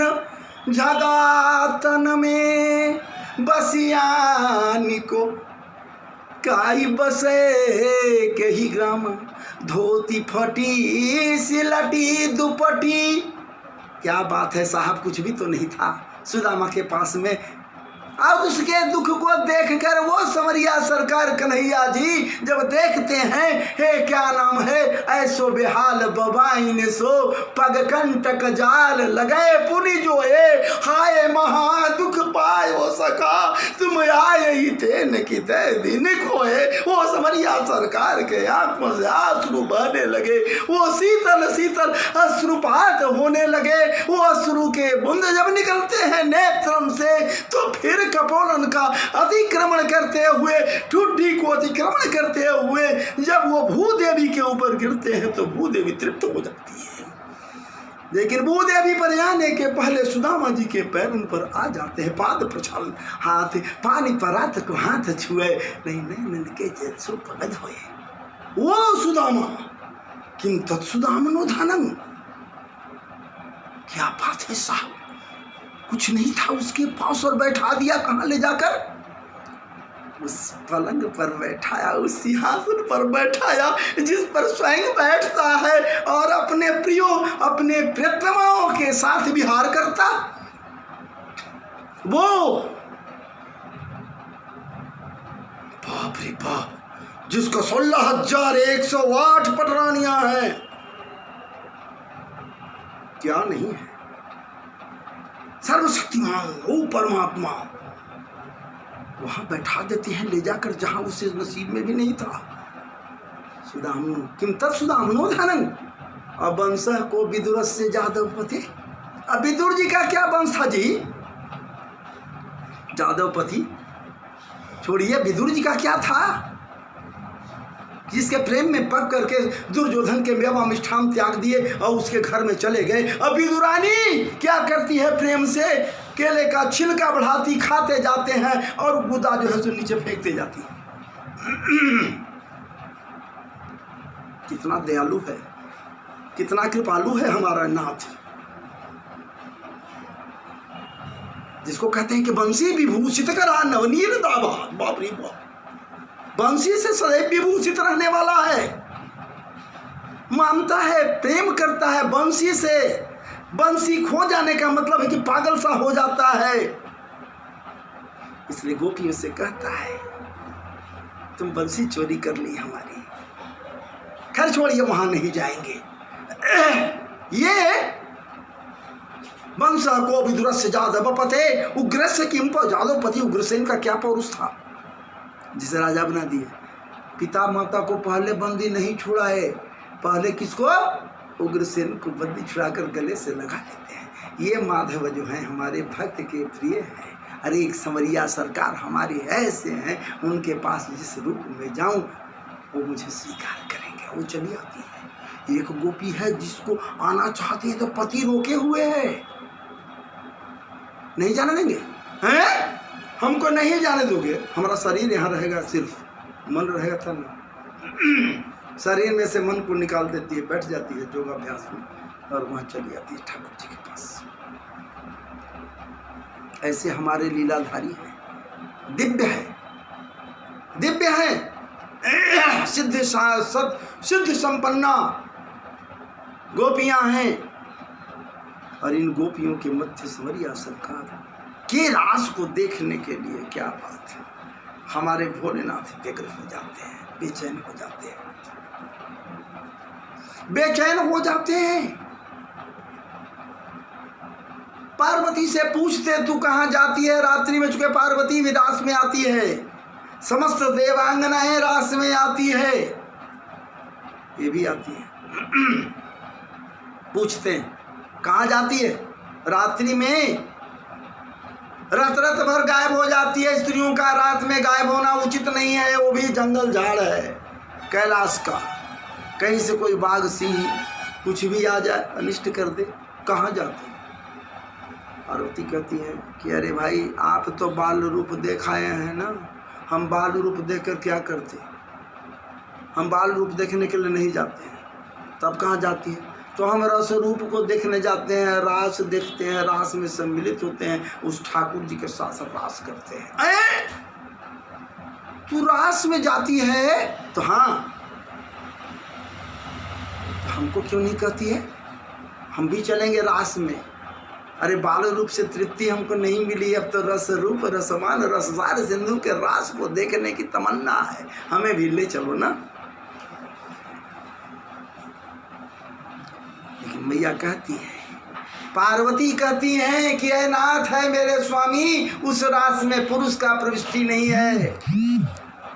जगातन में बसियानी को काई बसे के ही ग्राम, धोती फटी सिलटी दुपटी। क्या बात है साहब, कुछ भी तो नहीं था सुदामा के पास में। अब उसके दुख को देखकर वो समरिया सरकार कन्हैया जी जब देखते हैं, हे क्या नाम है, ऐसो बेहाल बबाइन सो पग कंटक जाल लगे पुनि जो है, हाय महा दुख पाए हो सका तुम आए ही थे न कि तय दिन खोए। वो समरिया सरकार के आंखों से अश्रु बहने लगे, वो शीतल शीतल अश्रुपात होने लगे। वो अश्रु के बूंद जब निकलते हैं नेत्रम से, तो फिर कपोलन का अतिक्रमण करते हुए, ठुड्डी को अतिक्रमण करते हुए जब वो भूदेवी के ऊपर गिरते हैं तो भूदेवी तृप्त हो जाती है। लेकिन भूदेवी पर आने के पहले सुदामा जी के पैर उन पर आ जाते हैं। पाद प्रक्षालन, हाथ पानी पर रात को हाथ छुए, नहीं नंद के जैसो पगद होए। वो सुदामा किम तत्सुदामनो धनम, क्या बात है साहब, कुछ नहीं था उसके पास और बैठा दिया कहाँ ले जाकर? उस पलंग पर बैठाया, उस सिंहासन पर बैठाया जिस पर स्वयं बैठता है और अपने प्रियो अपने प्रियतमाओं के साथ विहार करता। वो बाप रे बाप, जिसको 16,108 पटरानियां हैं, क्या नहीं है, सर्वशक्तिमान वो परमात्मा, वहां बैठा देते हैं ले जाकर जहां उसे नसीब में भी नहीं था। सुदामनो किम तत्सुदामनो धनम, अब वंश को विदुर से जादव पति। अब विदुर जी का क्या वंश था जी? जादवपति छोड़िए, विदुर जी का क्या था? जिसके प्रेम में पक करके दुर्योधन के मेवा मिष्ठान त्याग दिए और उसके घर में चले गए। अब विदुरानी क्या करती है? प्रेम से केले का छिलका बढ़ाती, खाते जाते हैं और गुदा जो है सो नीचे फेंकते जाती है। कितना दयालु है, कितना कृपालु है हमारा नाथ, जिसको कहते हैं कि बंसी विभूषित करा नवनीर दावा। बाप रे बाप, बंसी से सदैव विभूषित रहने वाला है, मानता है, प्रेम करता है बंसी से। बंसी खो जाने का मतलब है कि पागल सा हो जाता है। इसलिए गोपियों से कहता है, तुम बंसी चोरी कर ली हमारी, खैर छोड़िए, वहां नहीं जाएंगे। ये वंश को विदुरस्य जादवपते उग्रस्य किम, जादवपति उग्रसेन का क्या पौरुष था जिसे राजा बना दिए। पिता माता को पहले बंदी नहीं छुड़ाए, पहले किसको? उग्रसेन को बंदी छुड़ाकर गले से लगा लेते हैं। ये माधव जो हैं हमारे भक्त के प्रिय हैं। अरे एक समरिया सरकार हमारे ऐसे हैं, उनके पास जिस रूप में जाऊं वो मुझे स्वीकार करेंगे। वो चली आती है। एक गोपी है जिसको आना चाहती है तो पति रोके हुए है, नहीं जाने देंगे हैं? हमको नहीं जाने दोगे, हमारा शरीर यहाँ रहेगा, सिर्फ मन रहेगा था ना। शरीर में से मन को निकाल देती है, बैठ जाती है योगाभ्यास में और वहाँ चली जाती है ठाकुर जी के पास। ऐसे हमारे लीलाधारी हैं, दिव्य है, दिव्य है, सिद्ध संपन्ना गोपियां हैं। और इन गोपियों के मध्य समरिया सरकार के रास को देखने के लिए क्या बात है, हमारे भोलेनाथ व्यग्र हो जाते हैं, बेचैन हो जाते हैं, बेचैन हो जाते हैं। पार्वती से पूछते तू कहाँ जाती है रात्रि में, चूंकि पार्वती विदास में आती है, समस्त देवांगनाएं रास में आती है, ये भी आती है। पूछते हैं कहाँ जाती है, रात्रि में रात भर गायब हो जाती है स्त्रियों का। रात में गायब होना उचित नहीं है, वो भी जंगल झाड़ है कैलाश का। कहीं से कोई बाघ सिंह कुछ भी आ जाए अनिष्ट कर दे, कहाँ जाते हैं? पार्वती कहती है कि अरे भाई आप तो बाल रूप देखाए हैं ना, हम बाल रूप देखकर क्या करते? हम बाल रूप देखने के लिए नहीं जाते हैं। तब कहाँ जाती है? तो हम रस रूप को देखने जाते हैं, रास देखते हैं, रास में सम्मिलित होते हैं, उस ठाकुर जी के साथ रास करते हैं। तू रास में जाती है? तो हाँ, हमको क्यों नहीं कहती है? हम भी चलेंगे रास में। अरे बाल रूप से तृप्ति हमको नहीं मिली, अब तो रस रूप रसमान रससार सिंधु के रास को देखने की तमन्ना है, हमें भी ले चलो ना। लेकिन मैया कहती है, पार्वती कहती है कि ऐ नाथ है मेरे स्वामी, उस रास में पुरुष का प्रविष्टि नहीं है,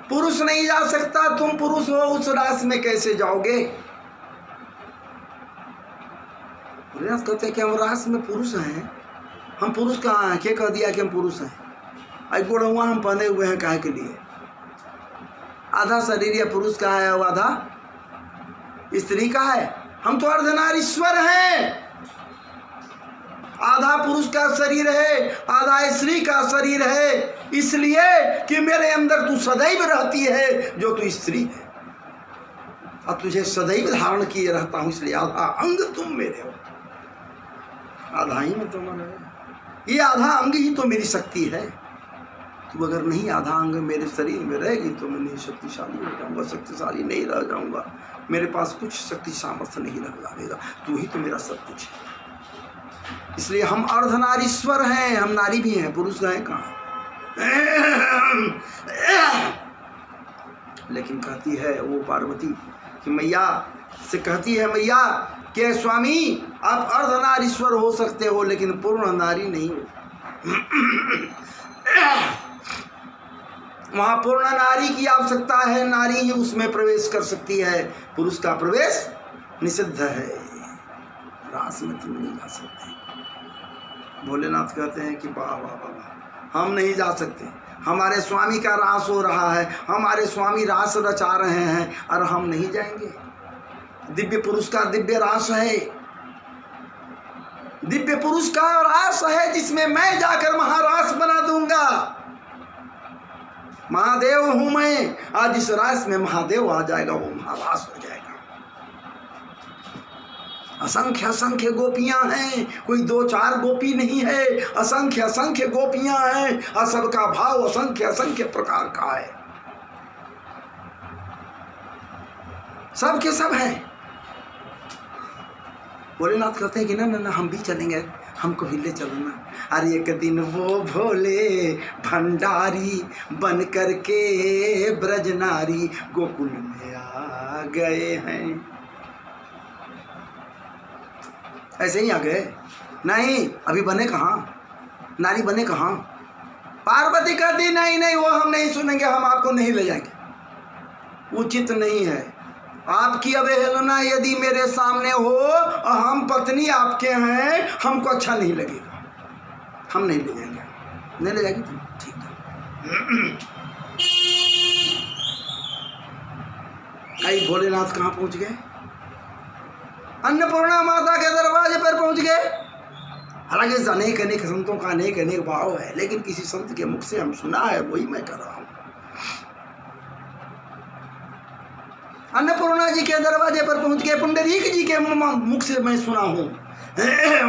पुरुष नहीं जा सकता। तुम पुरुष हो, उस रास में कैसे जाओगे? कहते हैं कि हम रास में पुरुष हैं। हम पुरुष कहाँ हैं? क्या कह दिया कि हम पुरुष हैं? आई गोड़ुआ हम पहने हुए हैं काहे के लिए? आधा शरीर या पुरुष का है और आधा स्त्री का है। हम तो अर्धनारीश्वर हैं। आधा पुरुष का शरीर है, आधा स्त्री का शरीर है, इसलिए कि मेरे अंदर तू सदैव रहती है जो तू स्त्री है, और तुझे सदैव धारण किए रहता हूं, इसलिए आधा अंग तुम मेरे हो। आधा ही में तुम्हारा है, ये आधा अंग ही तो मेरी शक्ति है। तू अगर नहीं आधा अंग मेरे शरीर में रहेगी तो मैं नहीं शक्तिशाली हो जाऊंगा, शक्तिशाली नहीं रह जाऊंगा, मेरे पास कुछ शक्ति सामर्थ्य नहीं रह जाएगा। तू ही तो मेरा सब कुछ है। इसलिए हम अर्धनारीश्वर हैं, हम नारी भी हैं, पुरुष हैं कहाँ? लेकिन कहती है वो पार्वती कि मैया से कहती है, मैया कि स्वामी आप अर्धनारीश्वर हो सकते हो लेकिन पूर्ण नारी नहीं हो। वहां पूर्ण नारी की आवश्यकता है, नारी ही उसमें प्रवेश कर सकती है, पुरुष का प्रवेश निषिद्ध है। रास में तुम नहीं जा सकते। भोलेनाथ कहते हैं कि वाह वाह वाह, हम नहीं जा सकते, हमारे स्वामी का रास हो रहा है, हमारे स्वामी रास रचा रहे हैं और हम नहीं जाएंगे। दिव्य पुरुष का दिव्य रास है, दिव्य पुरुष का रास है जिसमें मैं जाकर महारास बना दूंगा। महादेव हूं मैं, आज इस रास में महादेव आ जाएगा, वो महारास हो जाएगा। असंख्य असंख्य गोपियां हैं, कोई 2-4 गोपी नहीं है, असंख्य असंख्य गोपियां हैं, और सबका भाव असंख्य असंख्य प्रकार का है, सबके सब हैं। भोलेनाथ कहते हैं कि ना ना ना हम भी चलेंगे, हमको भी ले चलो ना। अरे एक दिन वो भोले भंडारी बन करके ब्रज नारी गोकुल में आ गए हैं। ऐसे ही आ गए? नहीं, अभी बने कहाँ, नारी बने कहाँ? पार्वती कहती नहीं नहीं, वो हम नहीं सुनेंगे, हम आपको नहीं ले जाएंगे, उचित नहीं है। आपकी अवहेलना यदि मेरे सामने हो और हम पत्नी आपके हैं, हमको अच्छा नहीं लगेगा, हम नहीं ले जाएंगे। नहीं ले जाएंगे? ठीक है। कई भोलेनाथ कहाँ पहुंच गए? अन्नपूर्णा माता के दरवाजे पर पहुंच गए। हालांकि अनेक अनेक संतों का अनेक अनेक भाव है, लेकिन किसी संत के मुख से हम सुना है, वही मैं कर रहा हूं। अन्नपूर्णा जी के दरवाजे पर पहुंच गए, पुंडरीक जी के मुख से मैं सुना हूं।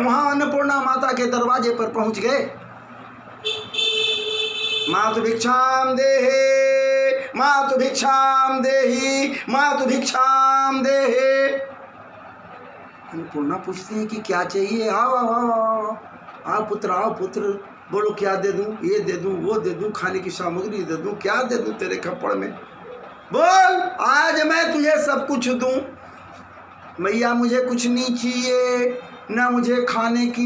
वहां अन्नपूर्णा माता के दरवाजे पर पहुंच गए। मातु भिक्षाम देहे, मातु भिक्षाम देही, मातु भिक्षाम देहे। अन्नपूर्णा पूछती हैं कि क्या चाहिए? आओ आओ आओ आओ पुत्र, आओ पुत्र, बोलो क्या दे दूं, ये दे दूं, वो दे दूं, खाने की सामग्री दे दूं, क्या दे दूं तेरे खप्पड़ में, बोल, आज मैं तुझे सब कुछ दूं। मैया मुझे कुछ नहीं चाहिए, न मुझे खाने की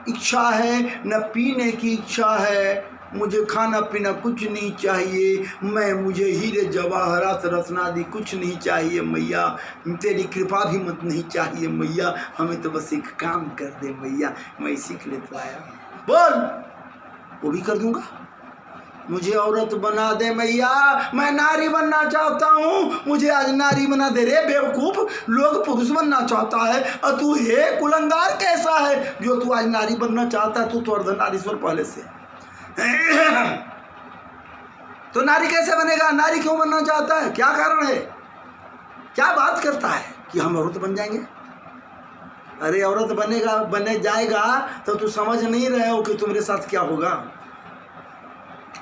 इच्छा है न पीने की इच्छा है, मुझे खाना पीना कुछ नहीं चाहिए, मुझे हीरे जवाहरात रत्नादि कुछ नहीं चाहिए मैया, तेरी कृपा भी मत नहीं चाहिए मैया, हमें तो बस एक काम कर दे मैया, मैं इसी के लिए तो आया। बोल, वो भी कर दूंगा, मुझे औरत बना दे मैया, मैं नारी बनना चाहता हूँ, मुझे आज नारी बना दे रे बेवकूफ, लोग पुरुष बनना चाहता है और तू हे कुलंगार कैसा है जो तू आज नारी बनना चाहता है, तू तो अर्धनारीश्वर पहले से। तो नारी कैसे बनेगा, नारी क्यों बनना चाहता है, क्या कारण है, क्या बात करता है कि हम औरत बन जाएंगे? अरे औरत बने जाएगा तो तू समझ नहीं रहे हो कि तुम्हारे साथ क्या होगा।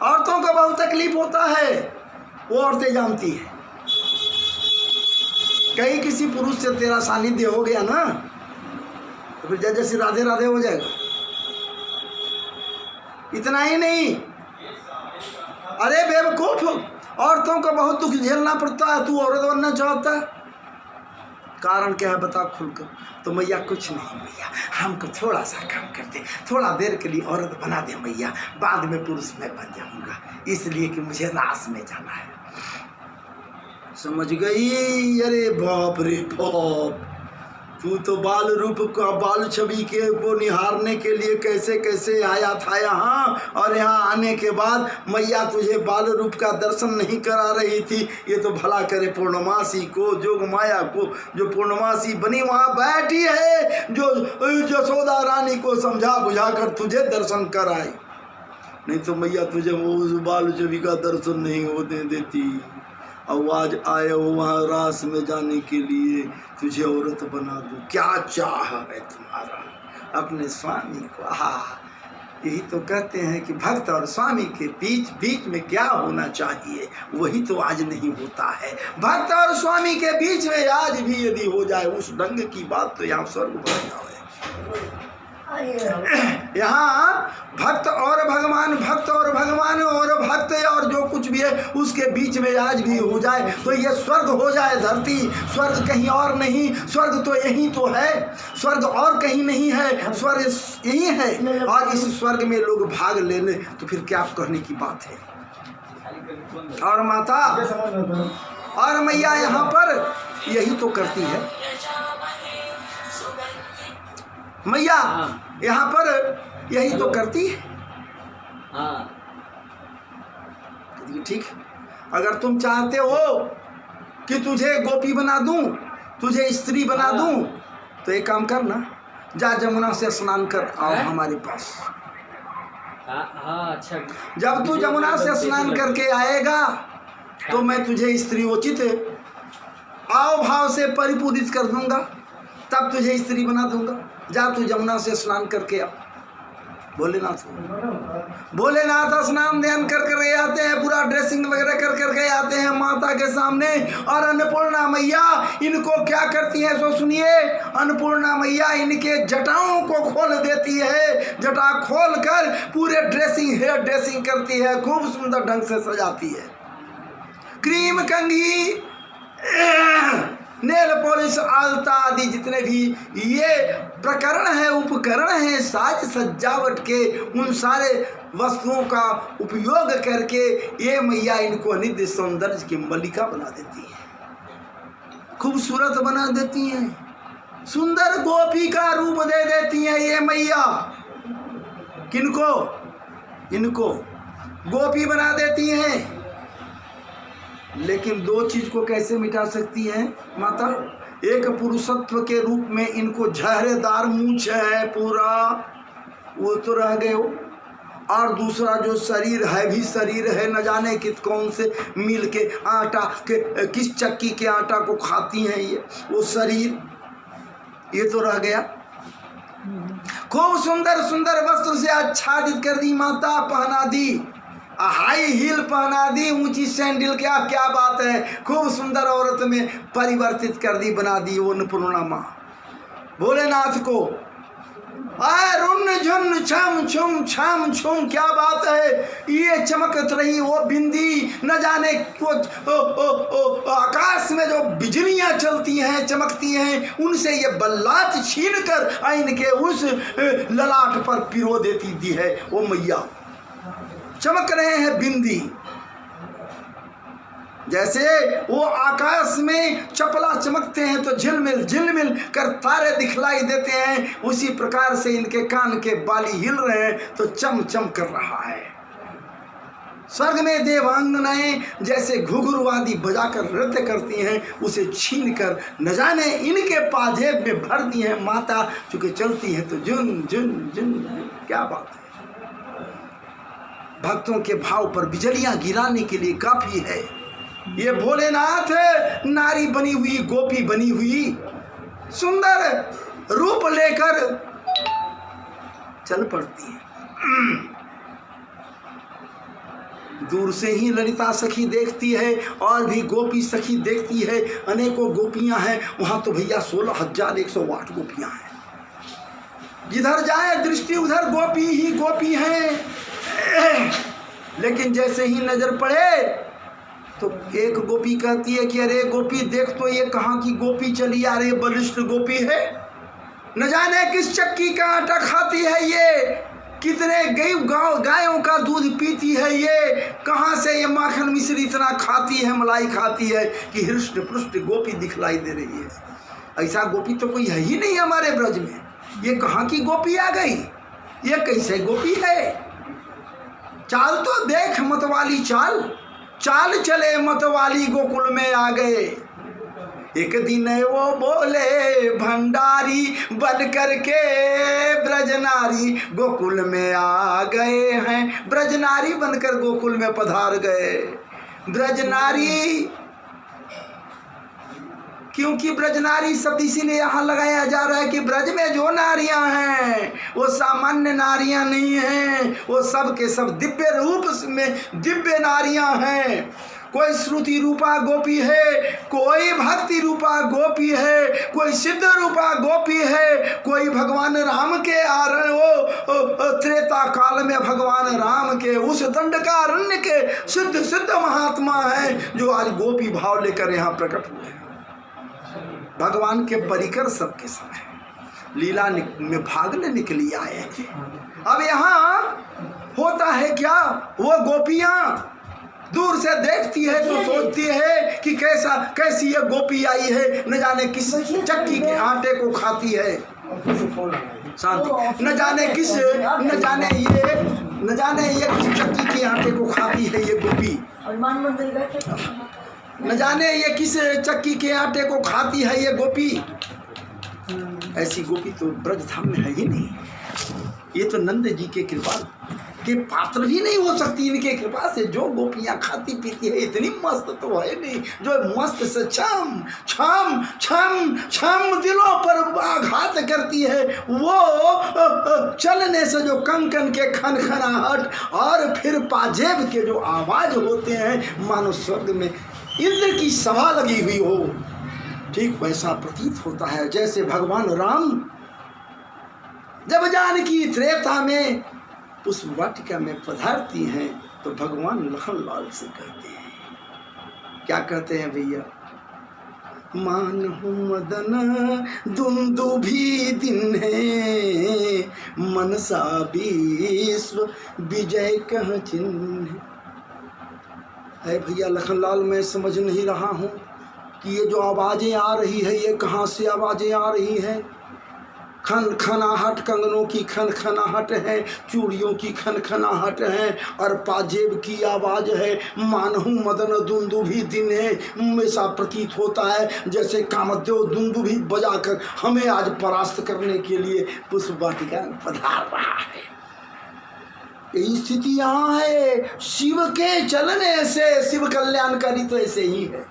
औरतों को बहुत तकलीफ होता है, वो औरतें जानती है। कहीं किसी पुरुष से तेरा सानिध्य हो गया ना तो फिर जैसे राधे राधे हो जाएगा। इतना ही नहीं, अरे बेवकूफ, औरतों को बहुत दुख झेलना पड़ता है, तू औरत बनना चाहता है, कारण क्या है बता खुलकर। तो मैया कुछ नहीं मैया, हमको थोड़ा सा काम कर दे, थोड़ा देर के लिए औरत बना दे मैया, बाद में पुरुष मैं बन जाऊंगा, इसलिए कि मुझे रास में जाना है। समझ गई? अरे बाप रे बाप, तू तो बाल रूप का बाल छवि के को निहारने के लिए कैसे कैसे आया था यहाँ, और यहाँ आने के बाद मैया तुझे बाल रूप का दर्शन नहीं करा रही थी। ये तो भला करे पूर्णमासी को, जोग माया को, जो पूर्णमासी बनी वहाँ बैठी है, जो यशोदा रानी को समझा बुझा कर तुझे दर्शन कराई, नहीं तो मैया तुझे वो उस बाल छवि का दर्शन नहीं होने देती। आवाज आए हो वहाँ रास में जाने के लिए, तुझे औरत बना दूँ, क्या चाह है तुम्हारा अपने स्वामी को। यही तो कहते हैं कि भक्त और स्वामी के बीच में क्या होना चाहिए, वही तो आज नहीं होता है। भक्त और स्वामी के बीच में आज भी यदि हो जाए उस ढंग की बात तो यहाँ स्वर्ग बन जाए। यहाँ भक्त और भगवान, भक्त और भगवान और भक्त और जो कुछ भी है उसके बीच में आज भी हो जाए तो ये स्वर्ग हो जाए। धरती स्वर्ग कहीं और नहीं, स्वर्ग तो यही तो है, स्वर्ग और कहीं नहीं है, स्वर्ग यही है। और इस स्वर्ग में लोग भाग लेने तो फिर क्या कहने की बात है। और माता और मैया यहाँ पर यही तो करती है। मैया यहाँ पर यही तो करती है। ठीक, अगर तुम चाहते हो कि तुझे गोपी बना दूं, तुझे स्त्री बना दूं, तो एक काम कर ना, जा जमुना से स्नान कर आओ हमारे पास। अच्छा, जब तू जमुना से स्नान करके आएगा तो मैं तुझे स्त्रीयोचित आओ भाव से परिपूरित कर दूंगा, तब तुझे स्त्री बना दूंगा। जा तू जमुना से स्नान करके आ। भोलेनाथ स्नान ध्यान कर के आते हैं, पूरा ड्रेसिंग वगैरह कर करके आते हैं माता के सामने। और अन्नपूर्णा मैया इनको क्या करती है सो सुनिए। अन्नपूर्णा मैया इनके जटाओं को खोल देती है, जटा खोल कर पूरे हेयर ड्रेसिंग करती है, खूब सुंदर ढंग से सजाती है। क्रीम कंघी नेल पॉलिश आलता आदि जितने भी ये प्रकरण है, उपकरण है साज सजावट के, उन सारे वस्तुओं का उपयोग करके ये मैया इनको नित्य सौंदर्य की मलिका बना देती है, खूबसूरत बना देती हैं, सुंदर गोपी का रूप दे देती हैं ये मैया। किनको? इनको गोपी बना देती हैं। लेकिन दो चीज को कैसे मिटा सकती है माता? एक पुरुषत्व के रूप में इनको झहरेदार मूंछ है पूरा, वो तो रह गए हो। और दूसरा जो शरीर है भी शरीर है, न जाने कित कौन से मिल के आटा के किस चक्की के आटा को खाती हैं ये, वो शरीर ये तो रह गया। खूब सुंदर सुंदर वस्त्र से आच्छादित कर दी माता, पहना दी, हाई हील पहना दी, ऊंची सैंडल, क्या क्या बात है, खूब सुंदर औरत में परिवर्तित कर दी, बना दी वो अन्नपूर्णा माँ भोलेनाथ को। रुन झुन छम छुम छम छुम, क्या बात है, ये चमकत रही वो बिंदी, न जाने वो आकाश में जो बिजलियां चलती हैं चमकती हैं, उनसे ये बल्लात छीन कर इनके उस ललाट पर पिरो देती थी है वो मैया। चमक रहे हैं बिंदी, जैसे वो आकाश में चपला चमकते हैं तो झिलमिल झिलमिल कर तारे दिखलाई देते हैं, उसी प्रकार से इनके कान के बाली हिल रहे हैं तो चम चम कर रहा है। स्वर्ग में देवांगनाएं जैसे घुघुरवादी बजाकर नृत्य करती हैं, उसे छीन कर न जाने इनके पाजेब में भर दी है माता, चूंकि चलती है तो जुन जुन जुन। क्या बात है, भक्तों के भाव पर बिजलियां गिराने के लिए काफी है। ये भोलेनाथ नारी बनी हुई, गोपी बनी हुई, सुंदर रूप लेकर चल पड़ती है। दूर से ही ललिता सखी देखती है और भी गोपी सखी देखती है, अनेकों गोपियां हैं वहां तो भैया 16,108 गोपियां हैं। जिधर जाए दृष्टि उधर गोपी ही गोपी हैं। लेकिन जैसे ही नजर पड़े तो एक गोपी कहती है कि अरे गोपी देख तो ये कहाँ की गोपी चली आ रही, बलिष्ठ गोपी है, न जाने किस चक्की का आटा खाती है ये, कितने गायों का दूध पीती है ये, कहाँ से ये माखन मिश्री इतना खाती है, मलाई खाती है कि हृष्ट पुष्ट गोपी दिखलाई दे रही है। ऐसा गोपी तो कोई है ही नहीं हमारे ब्रज में। ये कहाँ की गोपी आ गई, ये कैसे गोपी है। चाल तो देख मतवाली चाल, चाल चले मतवाली गोकुल में आ गए। एक दिन वो बोले भंडारी बन करके ब्रजनारी गोकुल में आ गए हैं, ब्रजनारी बनकर गोकुल में पधार गए। ब्रजनारी क्योंकि ब्रजनारी शब्द इसीलिए यहाँ लगाया जा रहा है कि ब्रज में जो नारियां हैं वो सामान्य नारियां नहीं हैं, वो सब के सब दिव्य रूप में दिव्य नारियां हैं। कोई श्रुति रूपा गोपी है, कोई भक्ति रूपा गोपी है, कोई सिद्ध रूपा गोपी है, कोई भगवान राम के त्रेता काल में भगवान राम के उस दंडकारण्य के सिद्ध सिद्ध महात्मा हैं जो आज गोपी भाव लेकर यहाँ प्रकट हुए हैं। भगवान के परिकर सबके सब है, लीला में भाग लेने के लिए आए हैं। अब यहाँ होता है क्या, वो गोपियां दूर से देखती है तो सोचती है कि कैसी ये गोपी आई है, न जाने किस चक्की के आटे को खाती है, शांति, न जाने ये किस चक्की के आटे को खाती है ये गोपी, न जाने ये किस चक्की के आटे को खाती है ये गोपी। ऐसी गोपी तो ब्रजधाम में है ही नहीं। ये तो नंद जी के कृपा के पात्र भी नहीं हो सकती। इनके कृपा से जो गोपियां खाती पीती है इतनी मस्त तो है नहीं, जो मस्त से छम छम छम छम दिलों पर आघात करती है। वो चलने से जो कंकन के खनखनाहट और फिर पाजेब के जो आवाज होते हैं, मानो स्वर्ग में इंद्र की सभा लगी हुई हो, ठीक वैसा प्रतीत होता है। जैसे भगवान राम जब जानकी त्रेता में उस वाटिका में पधारती हैं तो भगवान लखनलाल से कहते हैं, क्या कहते हैं भैया, मानहु मदन दुंदुभी दिन है, मनसा विश्व विजय कह चिन्ह। है भैया लखनलाल, मैं समझ नहीं रहा हूँ कि ये जो आवाज़ें आ रही है ये कहाँ से आवाज़ें आ रही हैं। खन खनाहट कंगनों की खन खनाहट है, चूड़ियों की खन खनाहट है और पाजेब की आवाज़ है। मानहु मदन दुंदुभी दिन है, ऐसा प्रतीत होता है जैसे कामदेव दुंदुभी बजाकर हमें आज परास्त करने के लिए पुष्प वाटिका में पधार रहा है। यही स्थिति यहाँ है। शिव के चलने से शिव कल्याणकारी तो ऐसे ही है।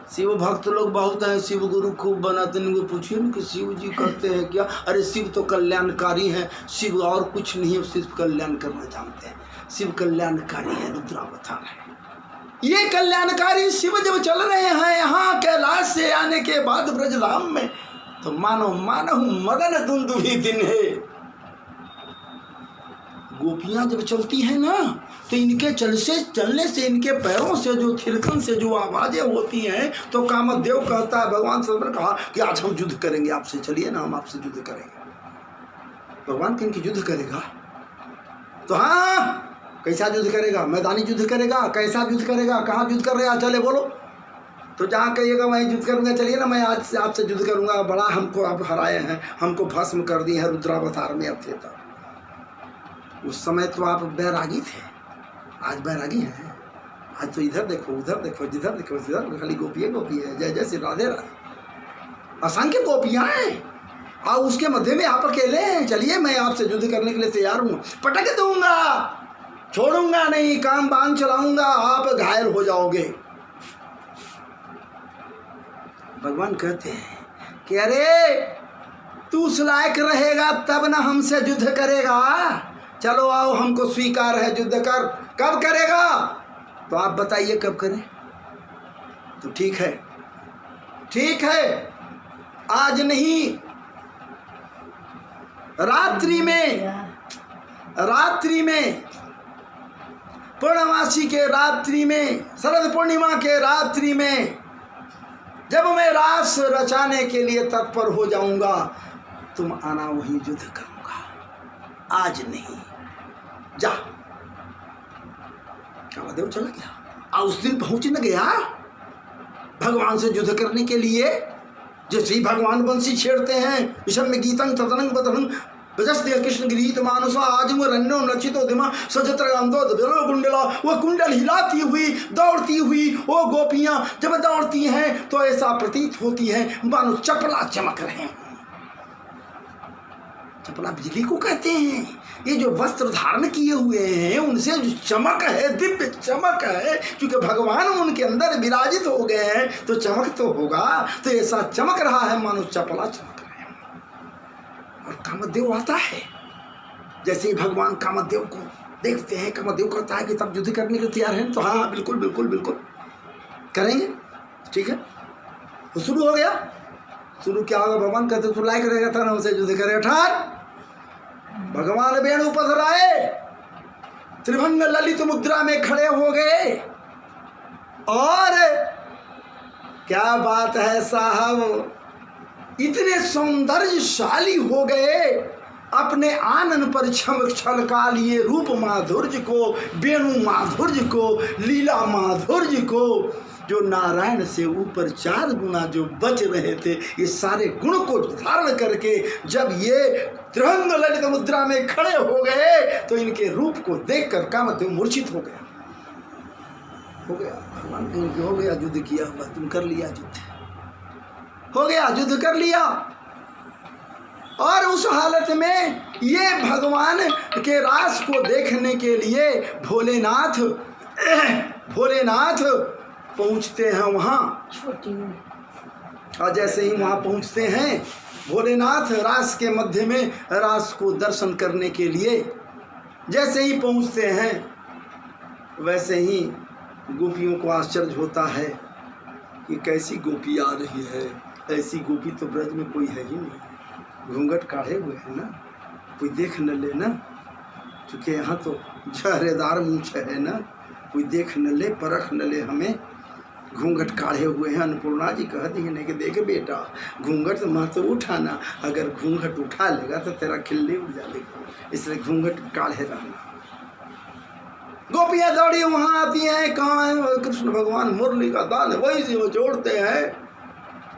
शिव भक्त लोग बहुत हैं, शिव गुरु खूब बनाते हैं। इनको पूछिए कि शिव जी करते हैं क्या? अरे शिव तो कल्याणकारी हैं, शिव और कुछ नहीं है, सिर्फ कल्याण करना जानते हैं। शिव कल्याणकारी है, रुद्रावतार है। ये कल्याणकारी शिव जब चल रहे हैं यहाँ कैलाश से आने के बाद ब्रजधाम में, तो मानो मानहु मदन दुंदुभी दिन है। गोपियां जब चलती हैं ना तो इनके चलने से इनके पैरों से जो थिरकन से जो आवाजें होती हैं तो कामदेव कहता है, भगवान से कहा कि आज हम युद्ध करेंगे आपसे, चलिए ना हम आपसे युद्ध करेंगे। भगवान किनकी युद्ध करेगा? तो हाँ, कैसा युद्ध करेगा? मैदानी युद्ध करेगा? कैसा युद्ध करेगा? कहाँ युद्ध कर रहे हैं? चले बोलो। तो जहाँ कहिएगा मैं युद्ध करूँगा, चलिए ना मैं आज से आपसे युद्ध करूँगा, बड़ा हमको आप हराए हैं, हमको भस्म कर दिए हैं रुद्रावतार में अब थे तब। उस समय तो आप बैरागी थे, आज बैरागी हैं। आज तो इधर देखो उधर देखो जिधर देखो जिधर खाली गोपी है। जय जय श्री राधे राधे, असंख्य गोपियाँ हैं और उसके मध्य में आप अकेले हैं। चलिए मैं आपसे युद्ध करने के लिए तैयार हूँ, पटक दूंगा, छोड़ूंगा नहीं, काम बांध चलाऊंगा, आप घायल हो जाओगे। भगवान कहते हैं कि अरे तू उस लायक रहेगा तब ना हमसे युद्ध करेगा। चलो आओ, हमको स्वीकार है, युद्ध कर। कब करेगा? तो आप बताइए कब करें। तो ठीक है, ठीक है, आज नहीं, रात्रि में पूर्णमासी के रात्रि में, शरद पूर्णिमा के रात्रि में जब मैं रास रचाने के लिए तत्पर हो जाऊंगा, तुम आना, वही युद्ध करूंगा, आज नहीं। जा। कामदेव चला गया और उस दिन पहुंच न गया भगवान से युद्ध करने के लिए। जैसे ही भगवान बंसी छेड़ते हैं, विषम में गीतंग ततनंग बदनंग बजस्ते कृष्ण गिरीत मानसा आजम रन्नो नचितो दिमा सजत्र गंधो दबलो कुंडला। वो कुंडल हिलाती हुई दौड़ती हुई वो गोपियां जब दौड़ती हैं तो ऐसा प्रतीत होती है मानो चपला चमक रहे हैं। चपला बिजली को कहते हैं। ये जो वस्त्र धारण किए हुए हैं उनसे जो चमक है, दिव्य चमक है, क्योंकि भगवान उनके अंदर विराजित हो गए हैं तो चमक तो होगा। तो ऐसा चमक रहा है मानो चपला चमक रहे हैं। और कामदेव आता है। जैसे ही भगवान कामदेव को देखते हैं, कामदेव कहता है कि तब युद्ध करने के लिए तैयार हैं। तो हाँ बिल्कुल बिल्कुल बिल्कुल करेंगे, ठीक है। तो शुरू हो गया। शुरू क्या होगा? भगवान कहते तू लायक रहेगा था ना हमसे युद्ध करे। ठार भगवान वेणु पधराए, त्रिभंग ललित मुद्रा में खड़े हो गए और क्या बात है साहब, इतने सौंदर्यशाली हो गए, अपने आनंद पर छलका लिए रूप माधुर्य को, वेणु माधुर्य को, लीला माधुर्य को, जो नारायण से ऊपर 4 गुना जो बच रहे थे, ये सारे गुण को धारण करके जब ये त्रिभंग ललित मुद्रा में खड़े हो गए तो इनके रूप को देखकर कामदेव मूर्छित हो गया। भगवान कहीं हो गया, युद्ध किया हुआ, तुम कर लिया, युद्ध हो गया, युद्ध कर लिया। और उस हालत में ये भगवान के रास को देखने के लिए भोलेनाथ पहुंचते हैं वहाँ। और जैसे ही वहाँ पहुँचते हैं, भोलेनाथ रास के मध्य में रास को दर्शन करने के लिए जैसे ही पहुँचते हैं, वैसे ही गोपियों को आश्चर्य होता है कि कैसी गोपी आ रही है। ऐसी गोपी तो ब्रज में कोई है ही नहीं। घूंघट काढ़े हुए हैं ना, कोई देख न ले ना, क्योंकि यहाँ तो जहरेदार मूछ है ना, कोई देख न ले, परख न ले हमें। घूंघट काढ़े हुए हैं। अन्नपूर्णा जी कहती हैं कि देख बेटा, घूंघट मत उठाना, अगर घूंघट उठा लेगा तो तेरा खिल्ली उड़ जाएगा, इसलिए घूंघट काढ़े रहना। गोपियाँ दौड़ी वहाँ आती हैं। कहाँ है कृष्ण भगवान? मुरली का तान वही से वो जोड़ते हैं,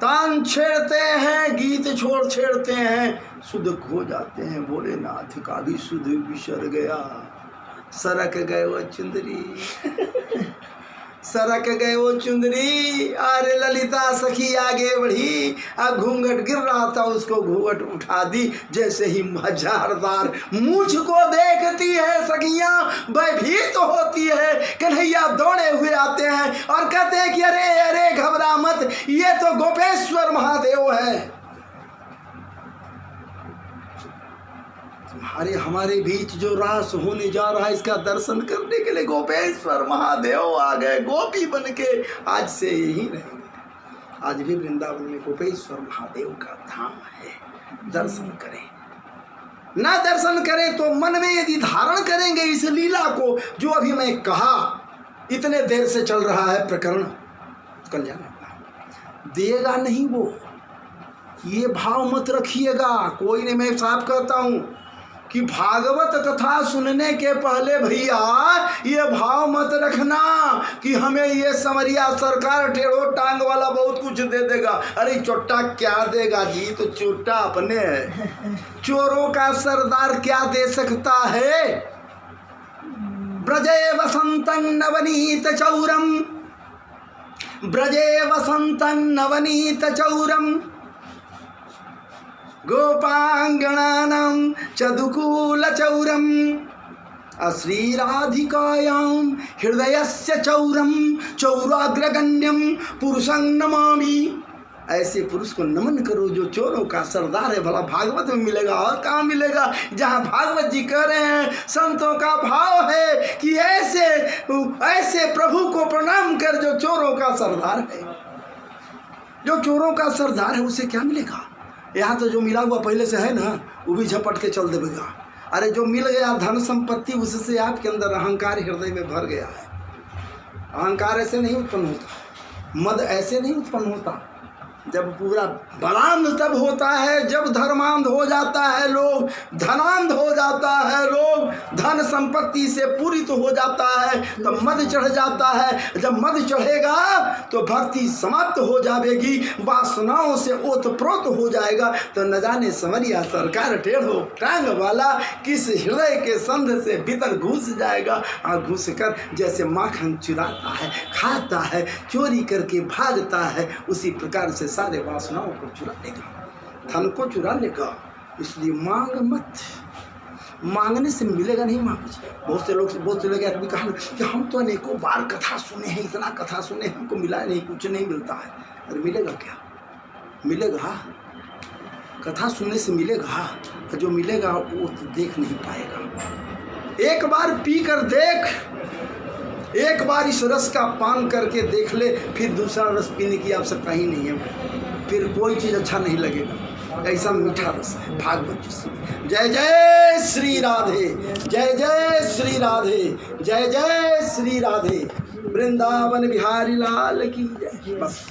तान छेड़ते हैं, गीत छेड़ते हैं, सुध खो जाते हैं। भोलेनाथ का भी सुध बिसर गया, सरक गए वो चुंदरी सरक गए वो चुंदरी। अरे ललिता सखी आगे बढ़ी, अब घूंघट गिर रहा था, उसको घूंघट उठा दी। जैसे ही हजारदार मूछ को देखती है सखियां, भयभीत तो होती है। कन्हैया दौड़े हुए आते हैं और कहते हैं कि अरे अरे घबरा मत, ये तो गोपेश्वर महादेव है। तुम्हारे हमारे बीच जो रास होने जा रहा है, इसका दर्शन करने के लिए गोपेश्वर महादेव आ गए। गोपी बन के आज से यही रहेंगे, आज भी वृंदावन में गोपेश्वर महादेव का धाम है। दर्शन करें, ना दर्शन करें तो मन में यदि धारण करेंगे इस लीला को, जो अभी मैं कहा इतने देर से चल रहा है प्रकरण, कल्याण होगा। देगा नहीं वो, ये भाव मत रखिएगा। कोई नहीं, मैं साफ कहता हूं कि भागवत कथा सुनने के पहले भैया ये भाव मत रखना कि हमें ये समरिया सरकार टेढ़ो टांग वाला बहुत कुछ दे देगा। अरे चोट्टा क्या देगा जी, तो चोट्टा अपने है। चोरों का सरदार क्या दे सकता है? ब्रजे वसंतं नवनीत चौरम, ब्रजे वसंतं नवनीत चौरम, गोपांगणानां चदुकूलचौरम, श्रीराधिकायां हृदयस्य चौरम चौराग्रगण्यम पुरुषं नमामि। ऐसे पुरुष को नमन करो जो चोरों का सरदार है। भला भागवत में मिलेगा और कहाँ मिलेगा? जहाँ भागवत जी कह रहे हैं, संतों का भाव है कि ऐसे ऐसे प्रभु को प्रणाम कर जो चोरों का सरदार है। जो चोरों का सरदार है उसे क्या मिलेगा? यहाँ तो जो मिला हुआ पहले से है ना, वो भी झपट के चल देगा। अरे जो मिल गया धन संपत्ति, उससे आपके अंदर अहंकार हृदय में भर गया है। अहंकार ऐसे नहीं उत्पन्न होता, मद ऐसे नहीं उत्पन्न होता। जब पूरा बलांध तब होता है जब धर्मांध हो जाता है लोग, धनांध हो जाता है लोग, धन संपत्ति से पूरित हो जाता है, तब मद चढ़ जाता है। जब मद चढ़ेगा तो भक्ति समाप्त हो जाएगी, वासनाओं से ओतप्रोत हो जाएगा। तो न जाने समरिया सरकार टेढ़ो टांग वाला किस हृदय के संध से भीतर घुस जाएगा, और घुस कर जैसे माखन चुराता है, खाता है, चोरी करके भागता है, उसी प्रकार से सारे वासनाओं को चुरा लेगा, धन को चुरा लेगा। इसलिए मांग मत, मांगने से मिलेगा नहीं। मांग, बहुत से लोग आदमी कहा कि हम तो अनेकों बार कथा सुने हैं, इतना कथा सुने, हमको मिला नहीं, कुछ नहीं मिलता है। अरे मिलेगा क्या? मिलेगा, कथा सुनने से मिलेगा, जो मिलेगा वो तो देख नहीं पाएगा। एक बार पी कर देख, एक बार इस रस का पान करके देख ले, फिर दूसरा रस पीने की आवश्यकता ही नहीं है, फिर कोई चीज़ अच्छा नहीं लगेगा। ऐसा मीठा रस है भागवत जी। जय जय श्री राधे, जय जय श्री राधे, जय जय श्री राधे। वृंदावन बिहारी लाल की जय। बस।